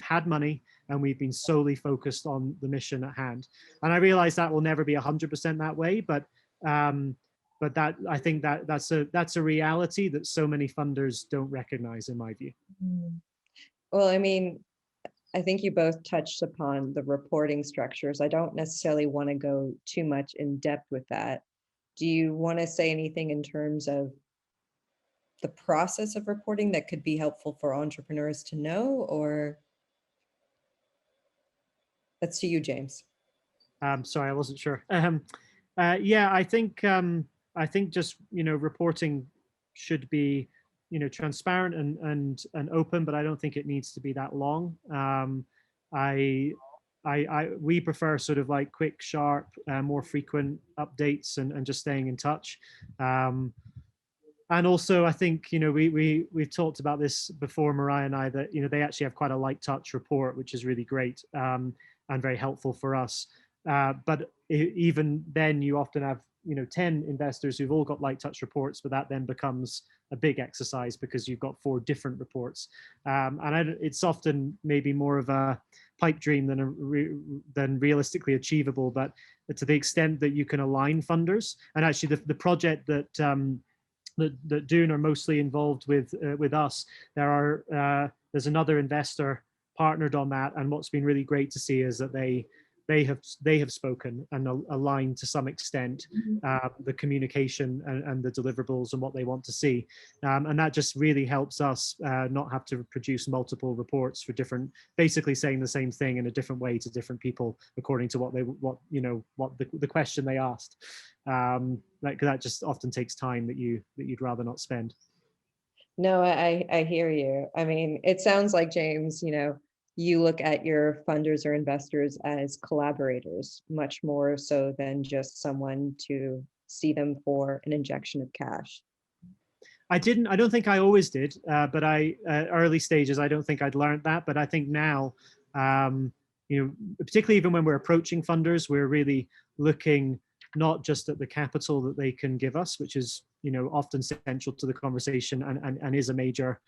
had money and we've been solely focused on the mission at hand. And I realize that will never be 100% that way, but that, I think that's a reality that so many funders don't recognize, in my view. Well, I mean, I think you both touched upon the reporting structures. I don't necessarily want to go too much in depth with that. Do you want to say anything in terms of the process of reporting that could be helpful for entrepreneurs to know, or that's to you, James? Sorry, I wasn't sure. Yeah, I think just, reporting should be, transparent and open, but I don't think it needs to be that long. We prefer sort of like quick, sharp, more frequent updates and just staying in touch. And also, I think, we've talked about this before, Mariah and I, that, they actually have quite a light touch report, which is really great, and very helpful for us. But even then, you often have, 10 investors who've all got light touch reports, but that then becomes a big exercise because you've got 4 different reports. It's often maybe more of a pipe dream than realistically achievable, but to the extent that you can align funders. And actually the project that Dune are mostly involved with us, there's another investor partnered on that, and what's been really great to see is that they have spoken and aligned to some extent the communication and the deliverables and what they want to see, and that just really helps us not have to produce multiple reports for basically saying the same thing in a different way to different people according to what the question they asked. Like that just often takes time that you'd rather not spend. No, I hear you. I mean, it sounds like, James, you look at your funders or investors as collaborators, much more so than just someone to see them for an injection of cash. I don't think I always did, but early stages, I don't think I'd learned that. But I think now, particularly even when we're approaching funders, we're really looking not just at the capital that they can give us, which is, often central to the conversation and is a major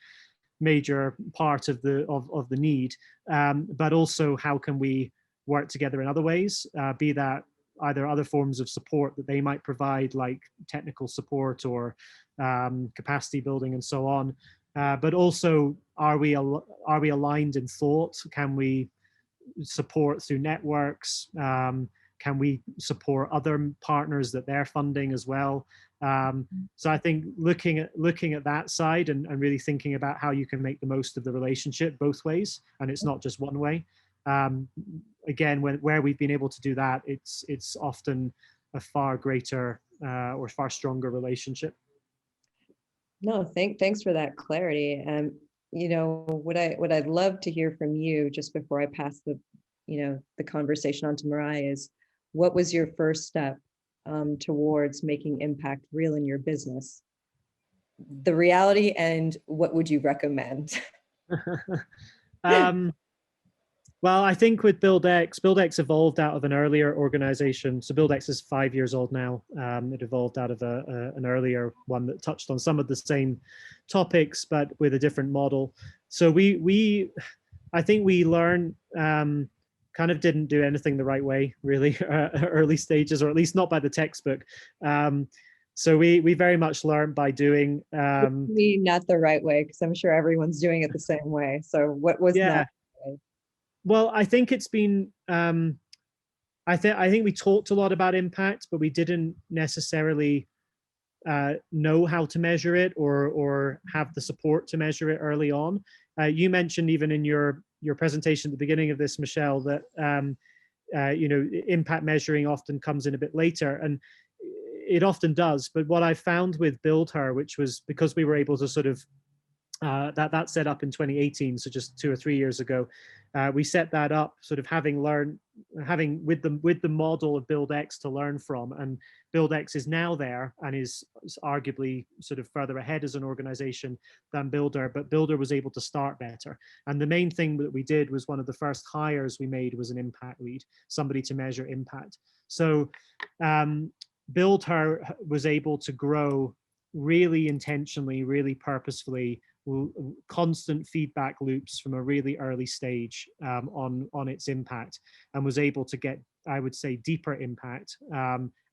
part of the need, but also how can we work together in other ways, be that either other forms of support that they might provide, like technical support or capacity building and so on, but also are we aligned in thought? Can we support through networks? Can we support other partners that they're funding as well? So I think looking at that side and really thinking about how you can make the most of the relationship both ways, and it's not just one way. Again, where we've been able to do that, it's often a far greater or far stronger relationship. No, thanks for that clarity. And what I'd love to hear from you just before I pass the conversation on to Mariah is, what was your first step towards making impact real in your business? The reality, and what would you recommend? Well, I think with Buildex evolved out of an earlier organization. So Buildex is 5 years old now. It evolved out of an earlier one that touched on some of the same topics, but with a different model. So I think we learned, kind of didn't do anything the right way, really, early stages, or at least not by the textbook. So we very much learned by doing. Not the right way, because I'm sure everyone's doing it the same way. So what was that? Well, I think it's been. I think we talked a lot about impact, but we didn't necessarily know how to measure it or have the support to measure it early on. You mentioned even in your your presentation at the beginning of this, Michelle, that you know, impact measuring often comes in a bit later, and it often does. But what I found with Build Her, which was because we were able to sort of that set up in 2018, so just 2 or 3 years ago, we set that up, sort of having with the model of Buildex to learn from, and Buildex is now there and is arguably sort of further ahead as an organization than Builder, but Builder was able to start better. And the main thing that we did was, one of the first hires we made was an impact lead, somebody to measure impact. So Build Her was able to grow really intentionally, really purposefully, constant feedback loops from a really early stage on its impact, and was able to get, I would say, deeper impact,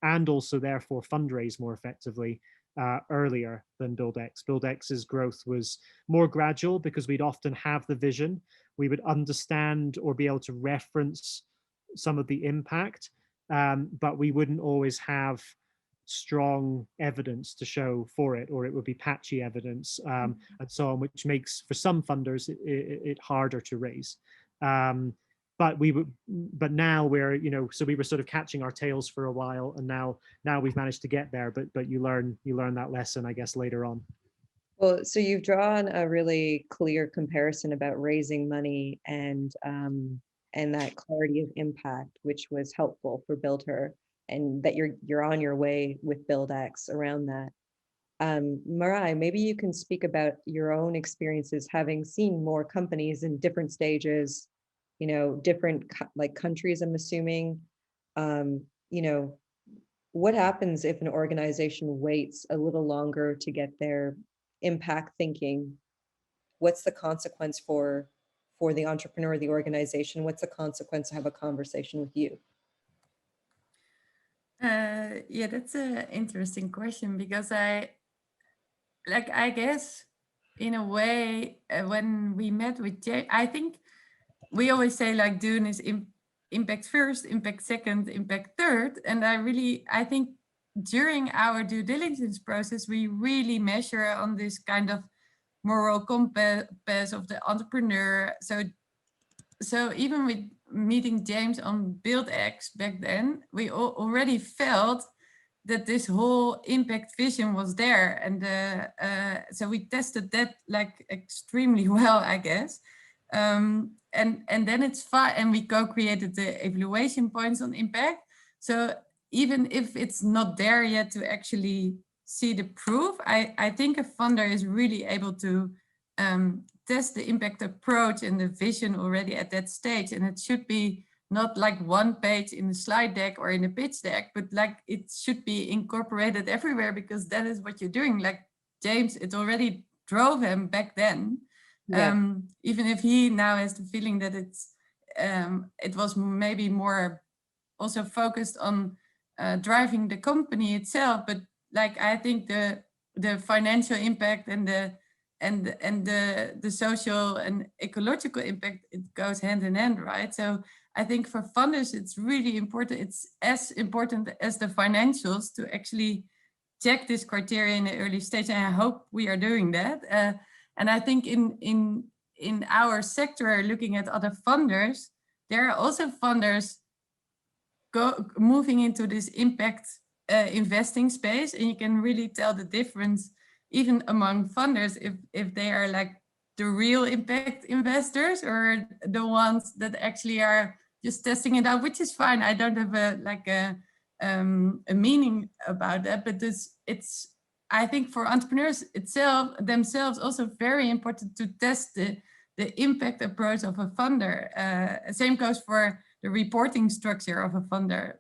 and also therefore fundraise more effectively earlier than Buildex. Buildex's growth was more gradual because we'd often have the vision, we would understand or be able to reference some of the impact, but we wouldn't always have strong evidence to show for it, or it would be patchy evidence, and so on, which makes, for some funders, it harder to raise. But now we're, you know, so we were sort of catching our tails for a while, and now we've managed to get there. But you learn that lesson, I guess, later on. Well, so you've drawn a really clear comparison about raising money and that clarity of impact, which was helpful for Build Her, and that you're on your way with Buildex around that. Marai, maybe you can speak about your own experiences, having seen more companies in different stages, you know, different like countries, I'm assuming. You know, what happens if an organization waits a little longer to get their impact thinking? What's the consequence for the entrepreneur, the organization? What's the consequence to have a conversation with you? Yeah, that's an interesting question, because I guess in a way, when we met with Jay, I think we always say like Dune is impact first, impact second, impact third. And I think during our due diligence process, we really measure on this kind of moral compass of the entrepreneur. So even with meeting James on Buildex back then, we already felt that this whole impact vision was there, and so we tested that like extremely well, I guess. And then it's fun, and we co-created the evaluation points on impact. So even if it's not there yet to actually see the proof, I think a funder is really able to test the impact approach and the vision already at that stage. And it should be not like one page in the slide deck or in a pitch deck, but like it should be incorporated everywhere, because that is what you're doing. Like James, it already drove him back then. Yeah. Even if he now has the feeling that it was maybe more also focused on driving the company itself, but like I think the financial impact and the social and ecological impact, it goes hand in hand, right? So I think for funders, it's really important. It's as important as the financials to actually check this criteria in the early stage, and I hope we are doing that. And I think in our sector, looking at other funders, there are also funders moving into this impact investing space, and you can really tell the difference even among funders if they are like the real impact investors or the ones that actually are just testing it out, which is fine. I don't have a meaning about that, but it's I think for entrepreneurs themselves also very important to test the impact approach of a funder. Same goes for the reporting structure of a funder.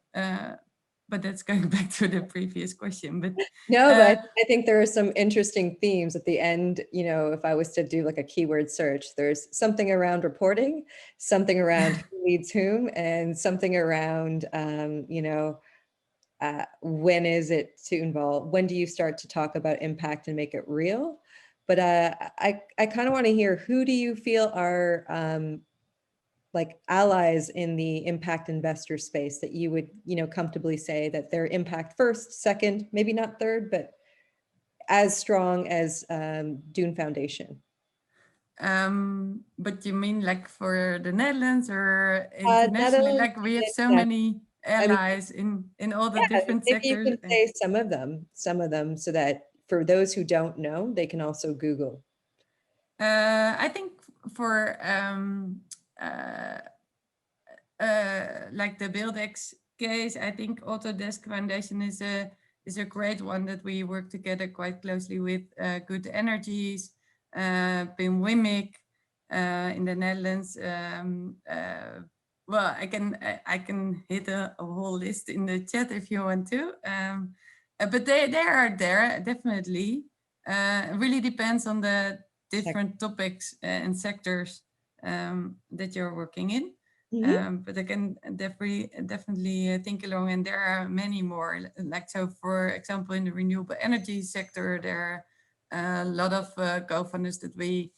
But that's going back to the previous question. But no, but I think there are some interesting themes at the end. You know, if I was to do like a keyword search, there's something around reporting, something around who leads whom, and something around, you know, when is it to involve, when do you start to talk about impact and make it real? But I kind of want to hear, who do you feel are like allies in the impact investor space that you would, you know, comfortably say that they're impact first, second, maybe not third, but as strong as Dune Foundation? But you mean like for the Netherlands or internationally? Netherlands, Like we have so yeah, many I mean, allies in all the yeah, different maybe you sectors. can say some of them, so that for those who don't know, they can also Google. I think for like the Buildex case, I think Autodesk Foundation is a great one that we work together quite closely with. Good Energies, Pim Wimmick in the Netherlands. Well, I can hit a whole list in the chat if you want to. But they are there definitely. It really depends on the different topics and sectors that you're working in. But I can definitely think along, and there are many more. Like, so for example, in the renewable energy sector, there are a lot of co-founders that we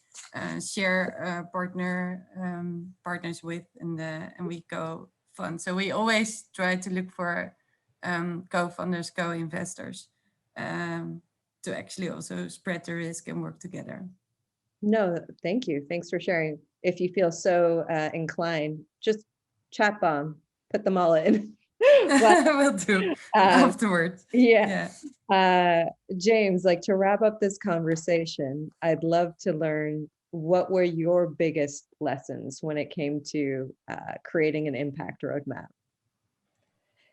share partners with, and we co-fund. So we always try to look for co-funders, co-investors, to actually also spread the risk and work together. No, thank you. Thanks for sharing. If you feel so inclined, just chat bomb, put them all in. Will do afterwards. Yeah. James, like, to wrap up this conversation, I'd love to learn, what were your biggest lessons when it came to creating an impact roadmap?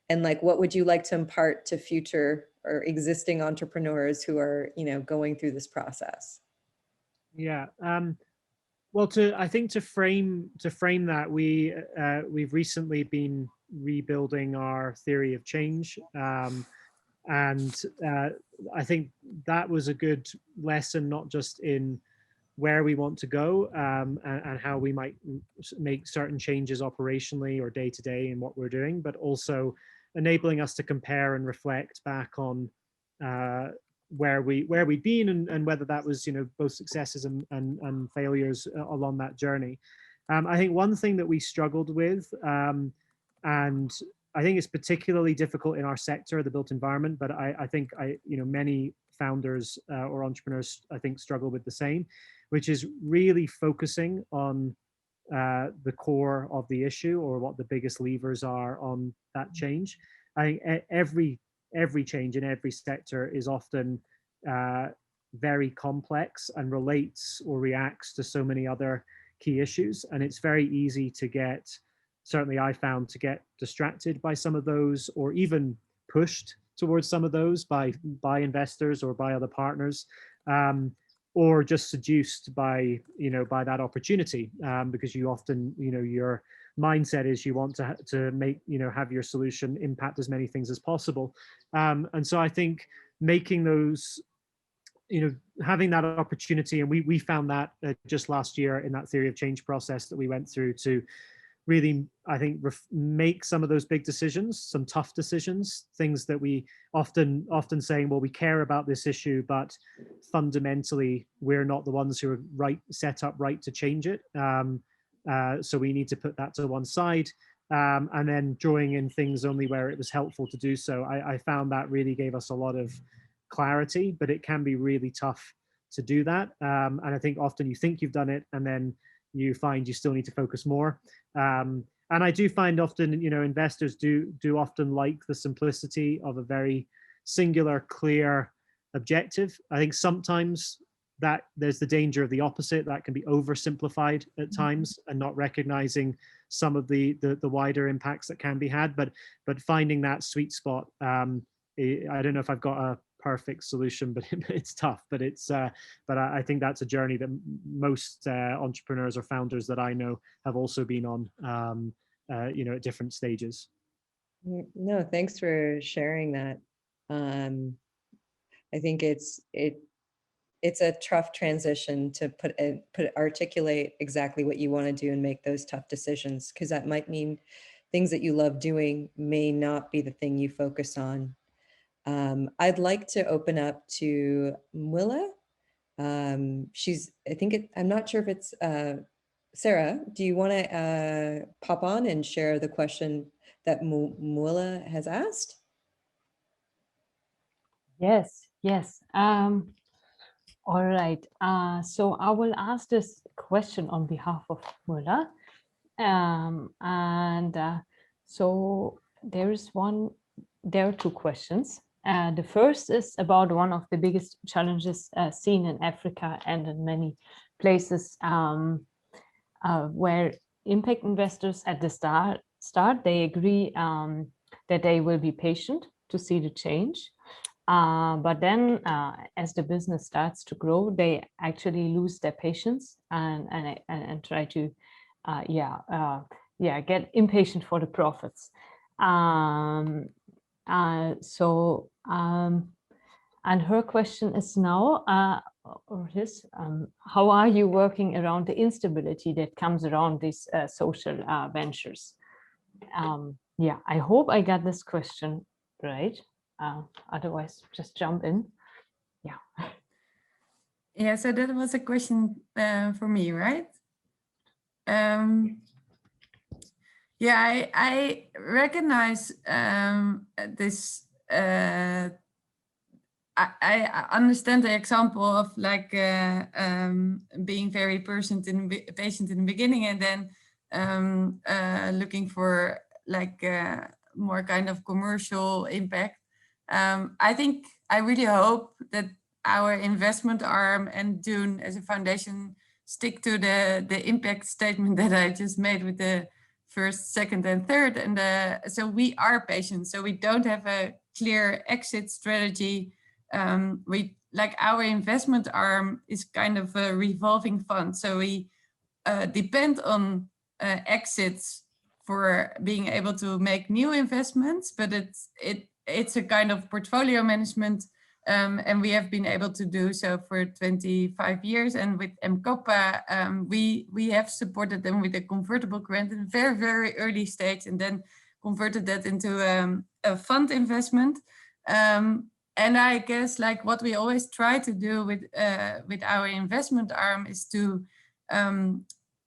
And like, what would you like to impart to future or existing entrepreneurs who are, going through this process? Yeah. Well, I think to frame that, we've recently been rebuilding our theory of change, and I think that was a good lesson, not just in where we want to go, and how we might make certain changes operationally or day to day in what we're doing, but also enabling us to compare and reflect back on where we've been, and whether that was, both successes and failures along that journey. I think one thing that we struggled with, and I think it's particularly difficult in our sector, the built environment, but I think many founders or entrepreneurs, I think, struggle with the same, which is really focusing on the core of the issue, or what the biggest levers are on that change. I think every change in every sector is often very complex and relates or reacts to so many other key issues, and it's very easy to get, certainly I found, to get distracted by some of those, or even pushed towards some of those by investors or by other partners, or just seduced by that opportunity, because you often, your mindset is you want to make, have your solution impact as many things as possible, and so I think making those, having that opportunity, and we found that just last year in that theory of change process that we went through, to really, I think, make some of those big decisions, some tough decisions, things that we often saying, well, we care about this issue, but fundamentally we're not the ones who are set up to change it. So we need to put that to one side, and then drawing in things only where it was helpful to do so. I found that really gave us a lot of clarity, but it can be really tough to do that. And I think often you think you've done it, and then you find you still need to focus more. And I do find often, investors do often like the simplicity of a very singular, clear objective. I think sometimes that there's the danger of the opposite, that can be oversimplified at times, and not recognizing some of the wider impacts that can be had. But finding that sweet spot, I don't know if I've got a perfect solution, but it's tough. But I think that's a journey that most entrepreneurs or founders that I know have also been on, at different stages. No, thanks for sharing that. I think it's a tough transition to articulate exactly what you want to do and make those tough decisions, because that might mean things that you love doing may not be the thing you focus on. I'd like to open up to Mwilla. I'm not sure if it's Sarah. Do you want to pop on and share the question that Mwilla has asked? Yes. All right. So I will ask this question on behalf of Mulla. So there are two questions. The first is about one of the biggest challenges seen in Africa and in many places where impact investors at the start they agree that they will be patient to see the change. But then as the business starts to grow, they actually lose their patience and try to get impatient for the profits. And her question is now, how are you working around the instability that comes around these social ventures? Yeah, I hope I got this question right. Otherwise, just jump in. Yeah. Yeah, so that was a question for me, right? Yeah, I recognize this. I understand the example of like being very patient in the beginning and then looking for like more kind of commercial impact. I think I really hope that our investment arm and Dune as a foundation stick to the impact statement that I just made with the first, second, and third. And so we are patient. So we don't have a clear exit strategy. We like our investment arm is kind of a revolving fund. So we depend on exits for being able to make new investments, but it's a kind of portfolio management. And we have been able to do so for 25 years. And with MCOPA, we have supported them with a convertible grant in a very, very early stage and then converted that into a fund investment. And I guess like what we always try to do with our investment arm is to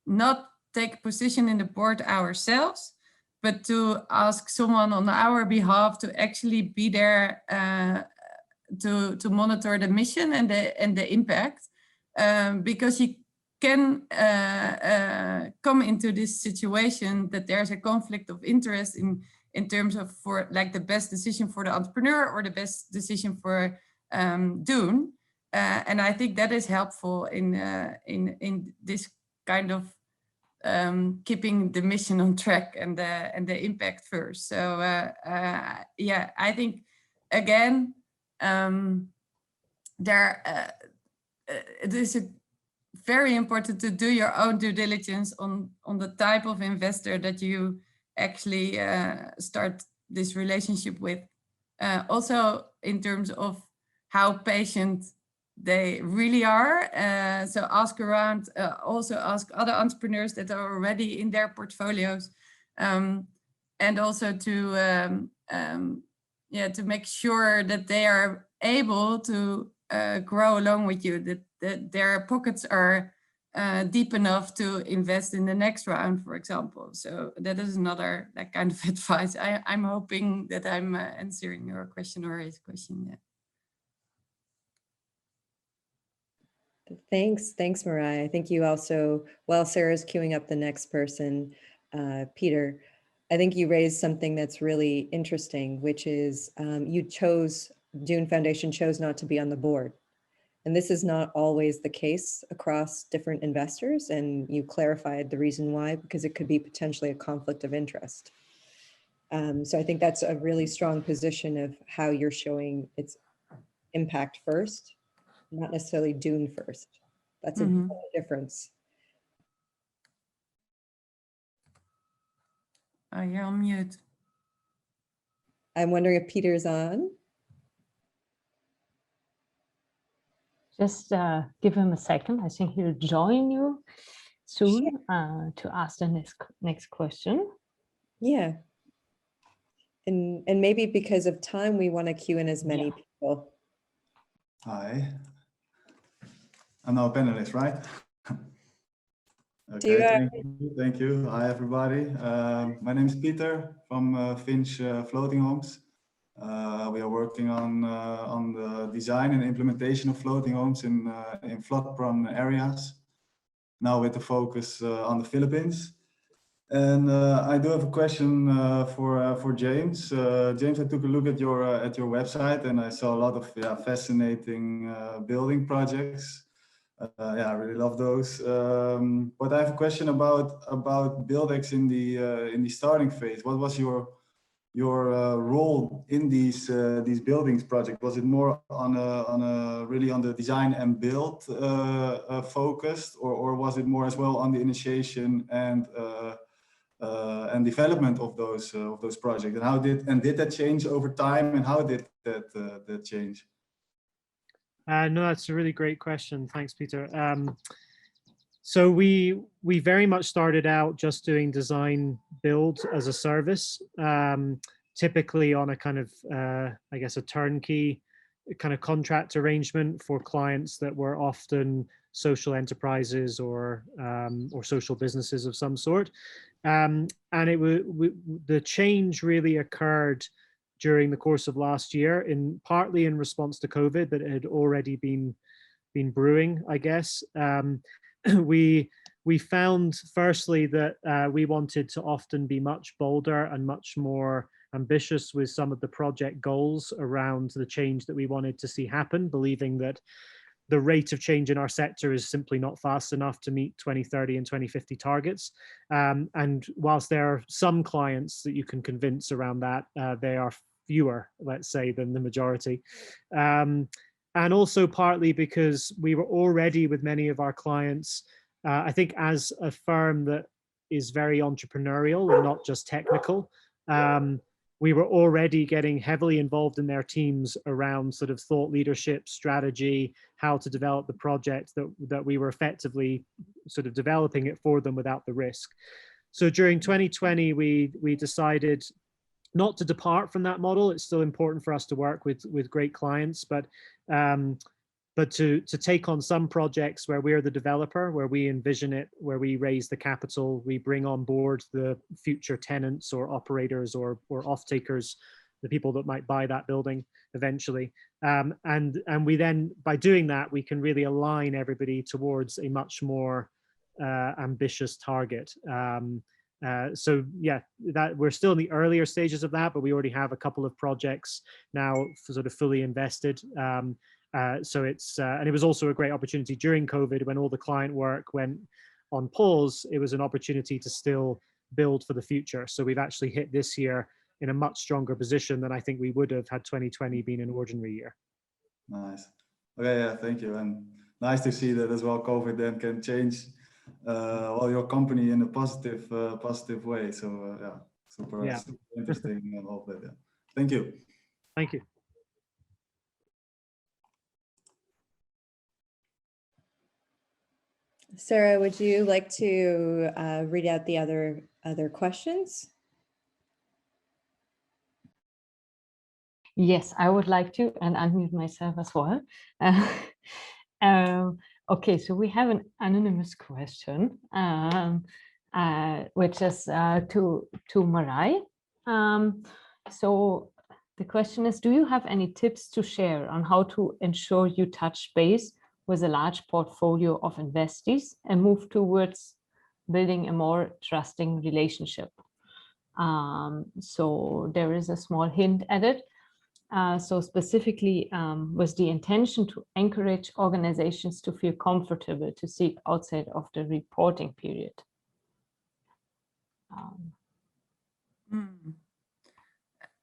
not take a position in the board ourselves, but to ask someone on our behalf to actually be there to monitor the mission and the impact, because you can come into this situation that there's a conflict of interest in terms of for like the best decision for the entrepreneur or the best decision for Dune. And I think that is helpful in this kind of keeping the mission on track and the impact first. So yeah, I think again, it is very important to do your own due diligence on the type of investor that you actually start this relationship with. Also in terms of how patient they really are. So ask around, also ask other entrepreneurs that are already in their portfolios. And also to make sure that they are able to grow along with you, that their pockets are deep enough to invest in the next round, for example. So that is another that kind of advice. I'm hoping that I'm answering your question or his question. Yeah. Thanks, Mariah. I think you also, while Sarah's queuing up the next person, Peter, I think you raised something that's really interesting, which is Dune Foundation chose not to be on the board. And this is not always the case across different investors. And you clarified the reason why, because it could be potentially a conflict of interest. So I think that's a really strong position of how you're showing its impact first, not necessarily Dune first. That's a difference. Oh, you're on mute. I'm wondering if Peter's on. Just give him a second. I think he'll join you soon to ask the next question. Yeah. And maybe because of time, we want to queue in as many people. Hi. I'm now a panelist, right? Okay, thank you. Hi, everybody. My name is Peter from Finch Floating Homes. We are working on the design and implementation of floating homes in flood-prone areas. Now with the focus on the Philippines. And I do have a question for James. James, I took a look at your website and I saw a lot of fascinating building projects. Yeah, I really love those. But I have a question about Buildex in the starting phase. What was your role in these buildings project? Was it more on a really on the design and build focused, or was it more as well on the initiation and development of those projects? And did that change over time, and how did that change? No, that's a really great question. Thanks, Peter. So we very much started out just doing design build as a service, typically on a kind of, I guess, a turnkey kind of contract arrangement for clients that were often social enterprises or social businesses of some sort. And the change really occurred during the course of last year, partly in response to COVID, but it had already been brewing, I guess. We found firstly that we wanted to often be much bolder and much more ambitious with some of the project goals around the change that we wanted to see happen, believing that the rate of change in our sector is simply not fast enough to meet 2030 and 2050 targets. And whilst there are some clients that you can convince around that, they are fewer, let's say, than the majority. And also partly because we were already with many of our clients, I think as a firm that is very entrepreneurial and not just technical, we were already getting heavily involved in their teams around sort of thought leadership, strategy, how to develop the project, that we were effectively sort of developing it for them without the risk. So during 2020, we decided not to depart from that model. It's still important for us to work with great clients, but to take on some projects where we're the developer, where we envision it, where we raise the capital, we bring on board the future tenants or operators or off-takers, the people that might buy that building eventually. And we then, by doing that, we can really align everybody towards a much more ambitious target. So yeah, that we're still in the earlier stages of that, but we already have a couple of projects now sort of fully invested. So it's and it was also a great opportunity during COVID when all the client work went on pause. It was an opportunity to still build for the future. So we've actually hit this year in a much stronger position than I think we would have had 2020 been an ordinary year. Nice. Okay, yeah, thank you. And nice to see that as well. COVID then can change your company in a positive way. So yeah, super interesting and all that. Yeah. Thank you. Thank you. Sarah, would you like to read out the other questions? Yes, I would like to, and unmute myself as well. Okay, so we have an anonymous question, which is to Marai. So the question is, do you have any tips to share on how to ensure you touch base with a large portfolio of investees and move towards building a more trusting relationship? So there is a small hint at it. So specifically with the intention to encourage organizations to feel comfortable to seek outside of the reporting period.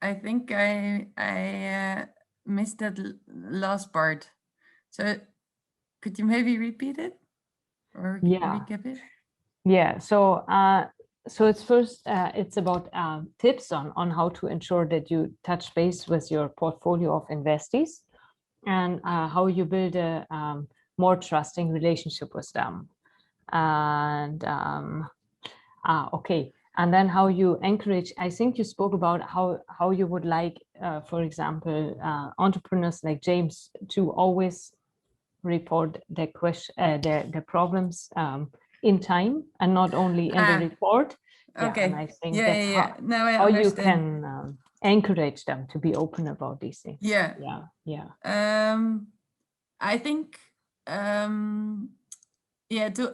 I think I missed that last part. So could you maybe repeat it or recap it? Yeah, so so it's first, it's about tips on how to ensure that you touch base with your portfolio of investees and how you build a more trusting relationship with them. And okay, and then how you encourage, I think you spoke about how you would like, for example, entrepreneurs like James to always report their their problems in time and not only in the report. Okay. And I think yeah. Now I how understand. you can encourage them to be open about these things. Yeah. I think to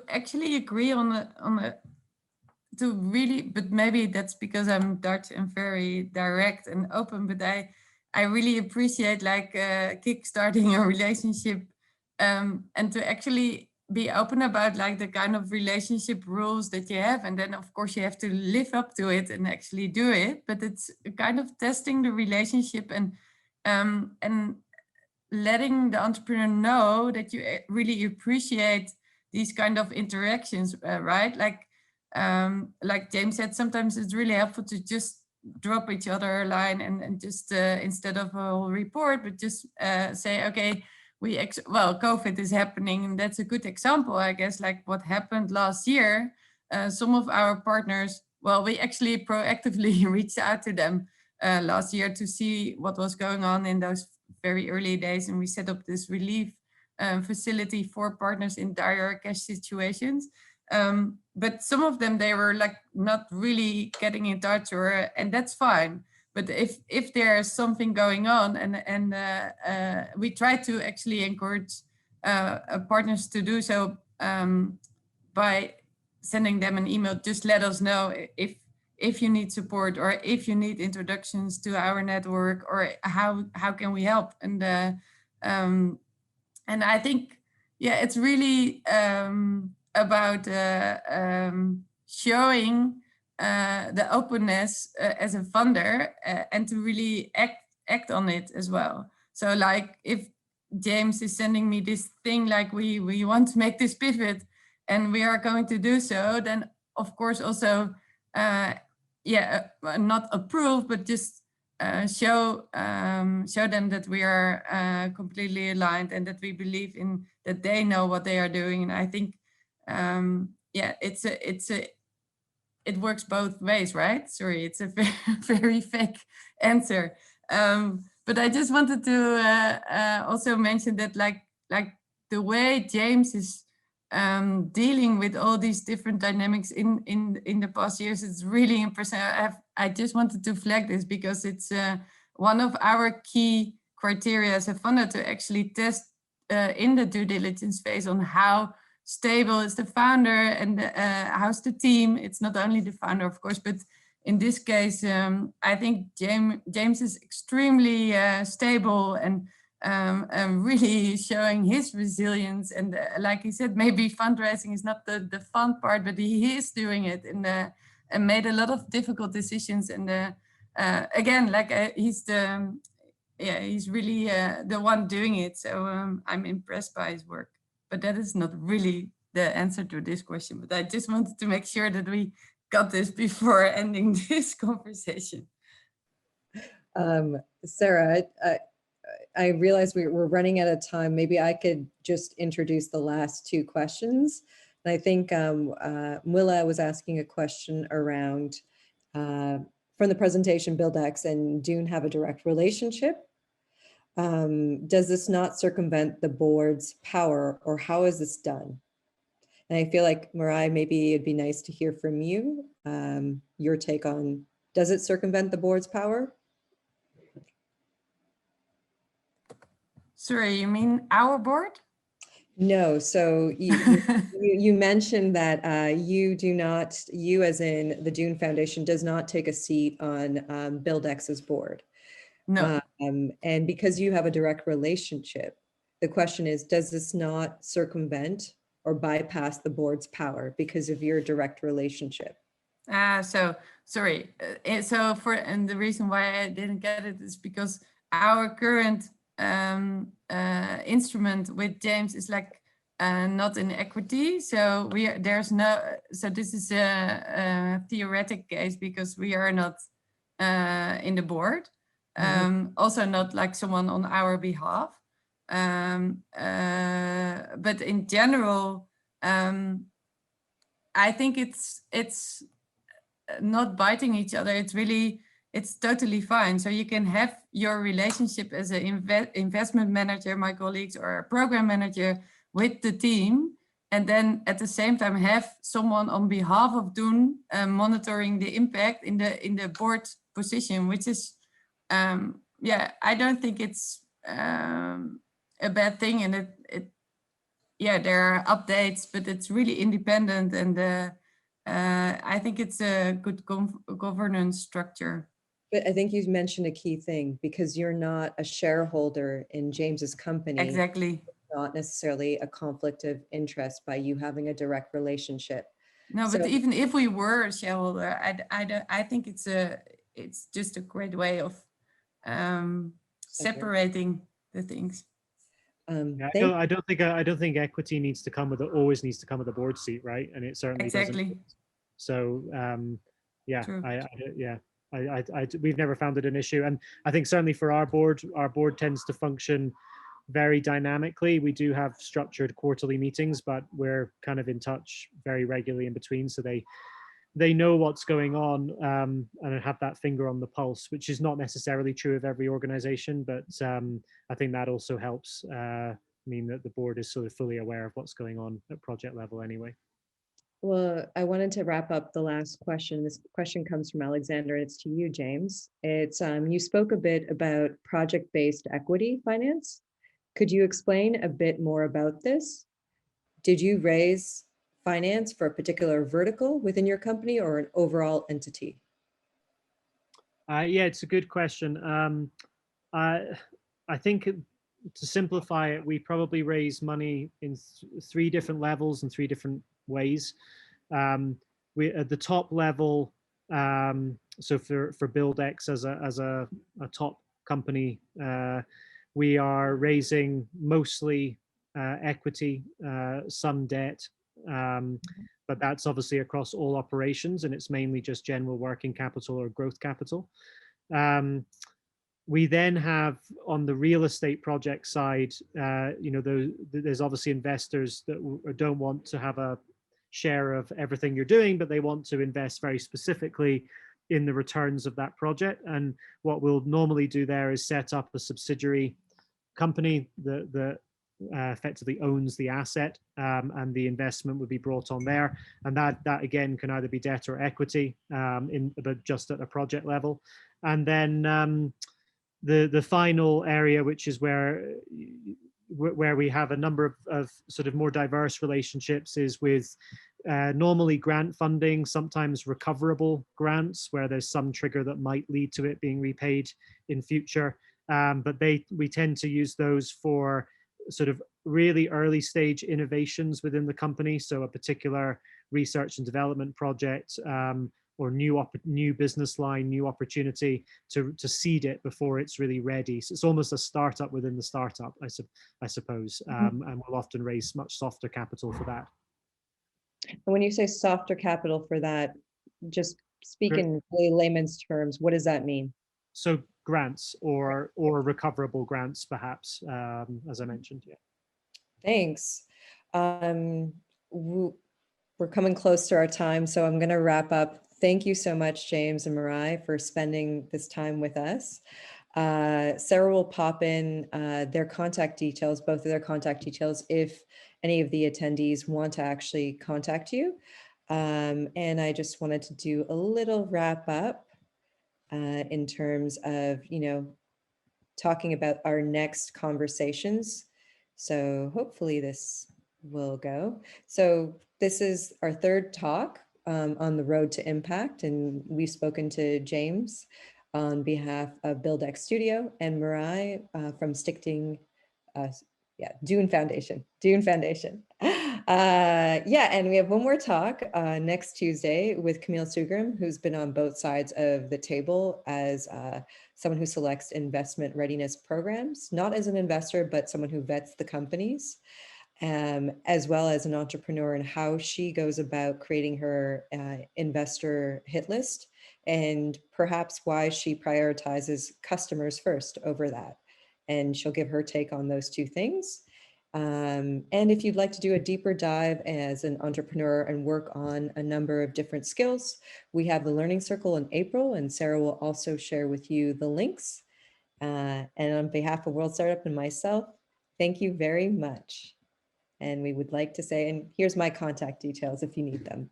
actually agree on a to really, but maybe that's because I'm Dutch and very direct and open, but I really appreciate like kickstarting a relationship and to actually be open about like the kind of relationship rules that you have. And then of course you have to live up to it and actually do it, but it's kind of testing the relationship and letting the entrepreneur know that you really appreciate these kind of interactions, right? Like James said, sometimes it's really helpful to just drop each other a line and just instead of a whole report, but just say, okay, COVID is happening, and that's a good example, I guess, like what happened last year. Some of our partners, we actually proactively reached out to them last year to see what was going on in those very early days, and we set up this relief facility for partners in dire cash situations. But some of them, they were like not really getting in touch, and that's fine. But if there's something going on, and we try to actually encourage partners to do so by sending them an email, just let us know if you need support or if you need introductions to our network, or how can we help. And I think, it's really about showing the openness as a funder and to really act on it as well. So like if James is sending me this thing, like we want to make this pivot and we are going to do so, then of course also not approve, but just show them that we are completely aligned and that we believe in that they know what they are doing. And I think it works both ways, right? Sorry, it's a very, very fake answer. But I just wanted to also mention that like the way James is dealing with all these different dynamics in the past years, it's really impressive. I just wanted to flag this because it's one of our key criteria as a funder to actually test in the due diligence phase on how stable is the founder and how's the team. It's not only the founder, of course, but in this case, I think James is extremely stable and really showing his resilience. And like he said, maybe fundraising is not the fun part, but he is doing it and made a lot of difficult decisions. And again, like he's really the one doing it. So I'm impressed by his work. But that is not really the answer to this question. But I just wanted to make sure that we got this before ending this conversation. Sarah, I realize we're running out of time. Maybe I could just introduce the last two questions. And I think Mwila was asking a question around, from the presentation, Buildex and Dune have a direct relationship. Does this not circumvent the board's power, or how is this done? And I feel like, Mirai, maybe it'd be nice to hear from you, your take on, does it circumvent the board's power? Sorry, you mean our board? No, so you mentioned that you as in the Dune Foundation does not take a seat on Buildex's board. No. And because you have a direct relationship, the question is, does this not circumvent or bypass the board's power because of your direct relationship? So sorry. And the reason why I didn't get it is because our current instrument with James is like not in equity. So this is a theoretic case because we are not in the board. Also not like someone on our behalf. But in general, I think it's not biting each other. It's totally fine. So you can have your relationship as an investment manager, my colleagues, or a program manager with the team, and then at the same time have someone on behalf of Dune monitoring the impact in the board position, which is yeah, I don't think it's a bad thing, and yeah, there are updates, but it's really independent, and I think it's a good governance structure. But I think you mentioned a key thing, because you're not a shareholder in James's company. Exactly. Not necessarily a conflict of interest by you having a direct relationship. No, So- but even if we were a shareholder, I think it's just a great way of separating the things. Yeah, thank- I don't think equity needs to come with always needs to come with a board seat, right? And it certainly Exactly. doesn't. So yeah, True. we've never found it an issue, and I think certainly for our board tends to function very dynamically. We do have structured quarterly meetings, but we're kind of in touch very regularly in between, so they know what's going on and have that finger on the pulse, which is not necessarily true of every organization, but I think that also helps mean that the board is sort of fully aware of what's going on at project level anyway. Well, I wanted to wrap up the last question. This question comes from Alexander, and it's to you, James. It's you spoke a bit about project-based equity finance. Could you explain a bit more about this? Did you raise finance for a particular vertical within your company or an overall entity? Yeah, it's a good question. I think to simplify it, we probably raise money in three different levels and three different ways. We at the top level, so for Buildex as a top company, we are raising mostly equity, some debt, but that's obviously across all operations, and it's mainly just general working capital or growth capital. We then have on the real estate project side, there's obviously investors that don't want to have a share of everything you're doing, but they want to invest very specifically in the returns of that project. And what we'll normally do there is set up a subsidiary company that effectively owns the asset, and the investment would be brought on there. And that again can either be debt or equity, but just at a project level. And then the final area, which is where we have a number of sort of more diverse relationships, is with normally grant funding, sometimes recoverable grants, where there's some trigger that might lead to it being repaid in future. But we tend to use those for sort of really early stage innovations within the company. So a particular research and development project, or new business line, new opportunity, to seed it before it's really ready. So it's almost a startup within the startup, I suppose. And we'll often raise much softer capital for that. And when you say softer capital for that, just speak in really layman's terms, what does that mean? So grants or recoverable grants, perhaps, as I mentioned. Yeah. Thanks. We're coming close to our time, so I'm going to wrap up. Thank you so much, James and Mariah, for spending this time with us. Sarah will pop in their contact details, both of their contact details, if any of the attendees want to actually contact you. And I just wanted to do a little wrap up in terms of, talking about our next conversations. So hopefully this will go. So this is our third talk on the road to impact, and we've spoken to James on behalf of Buildex Studio and Mariah from Dune Foundation. And we have one more talk next Tuesday with Camille Sugrum, who's been on both sides of the table as someone who selects investment readiness programs, not as an investor, but someone who vets the companies, as well as an entrepreneur, and how she goes about creating her investor hit list, and perhaps why she prioritizes customers first over that. And she'll give her take on those two things. And if you'd like to do a deeper dive as an entrepreneur and work on a number of different skills, we have the Learning Circle in April, and Sarah will also share with you the links. And on behalf of World Startup and myself, thank you very much. And we would like to say, and here's my contact details if you need them.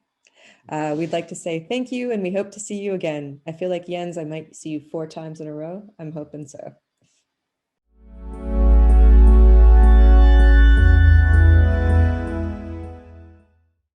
We'd like to say thank you and we hope to see you again. I feel like Jens, I might see you 4 times in a row. I'm hoping so.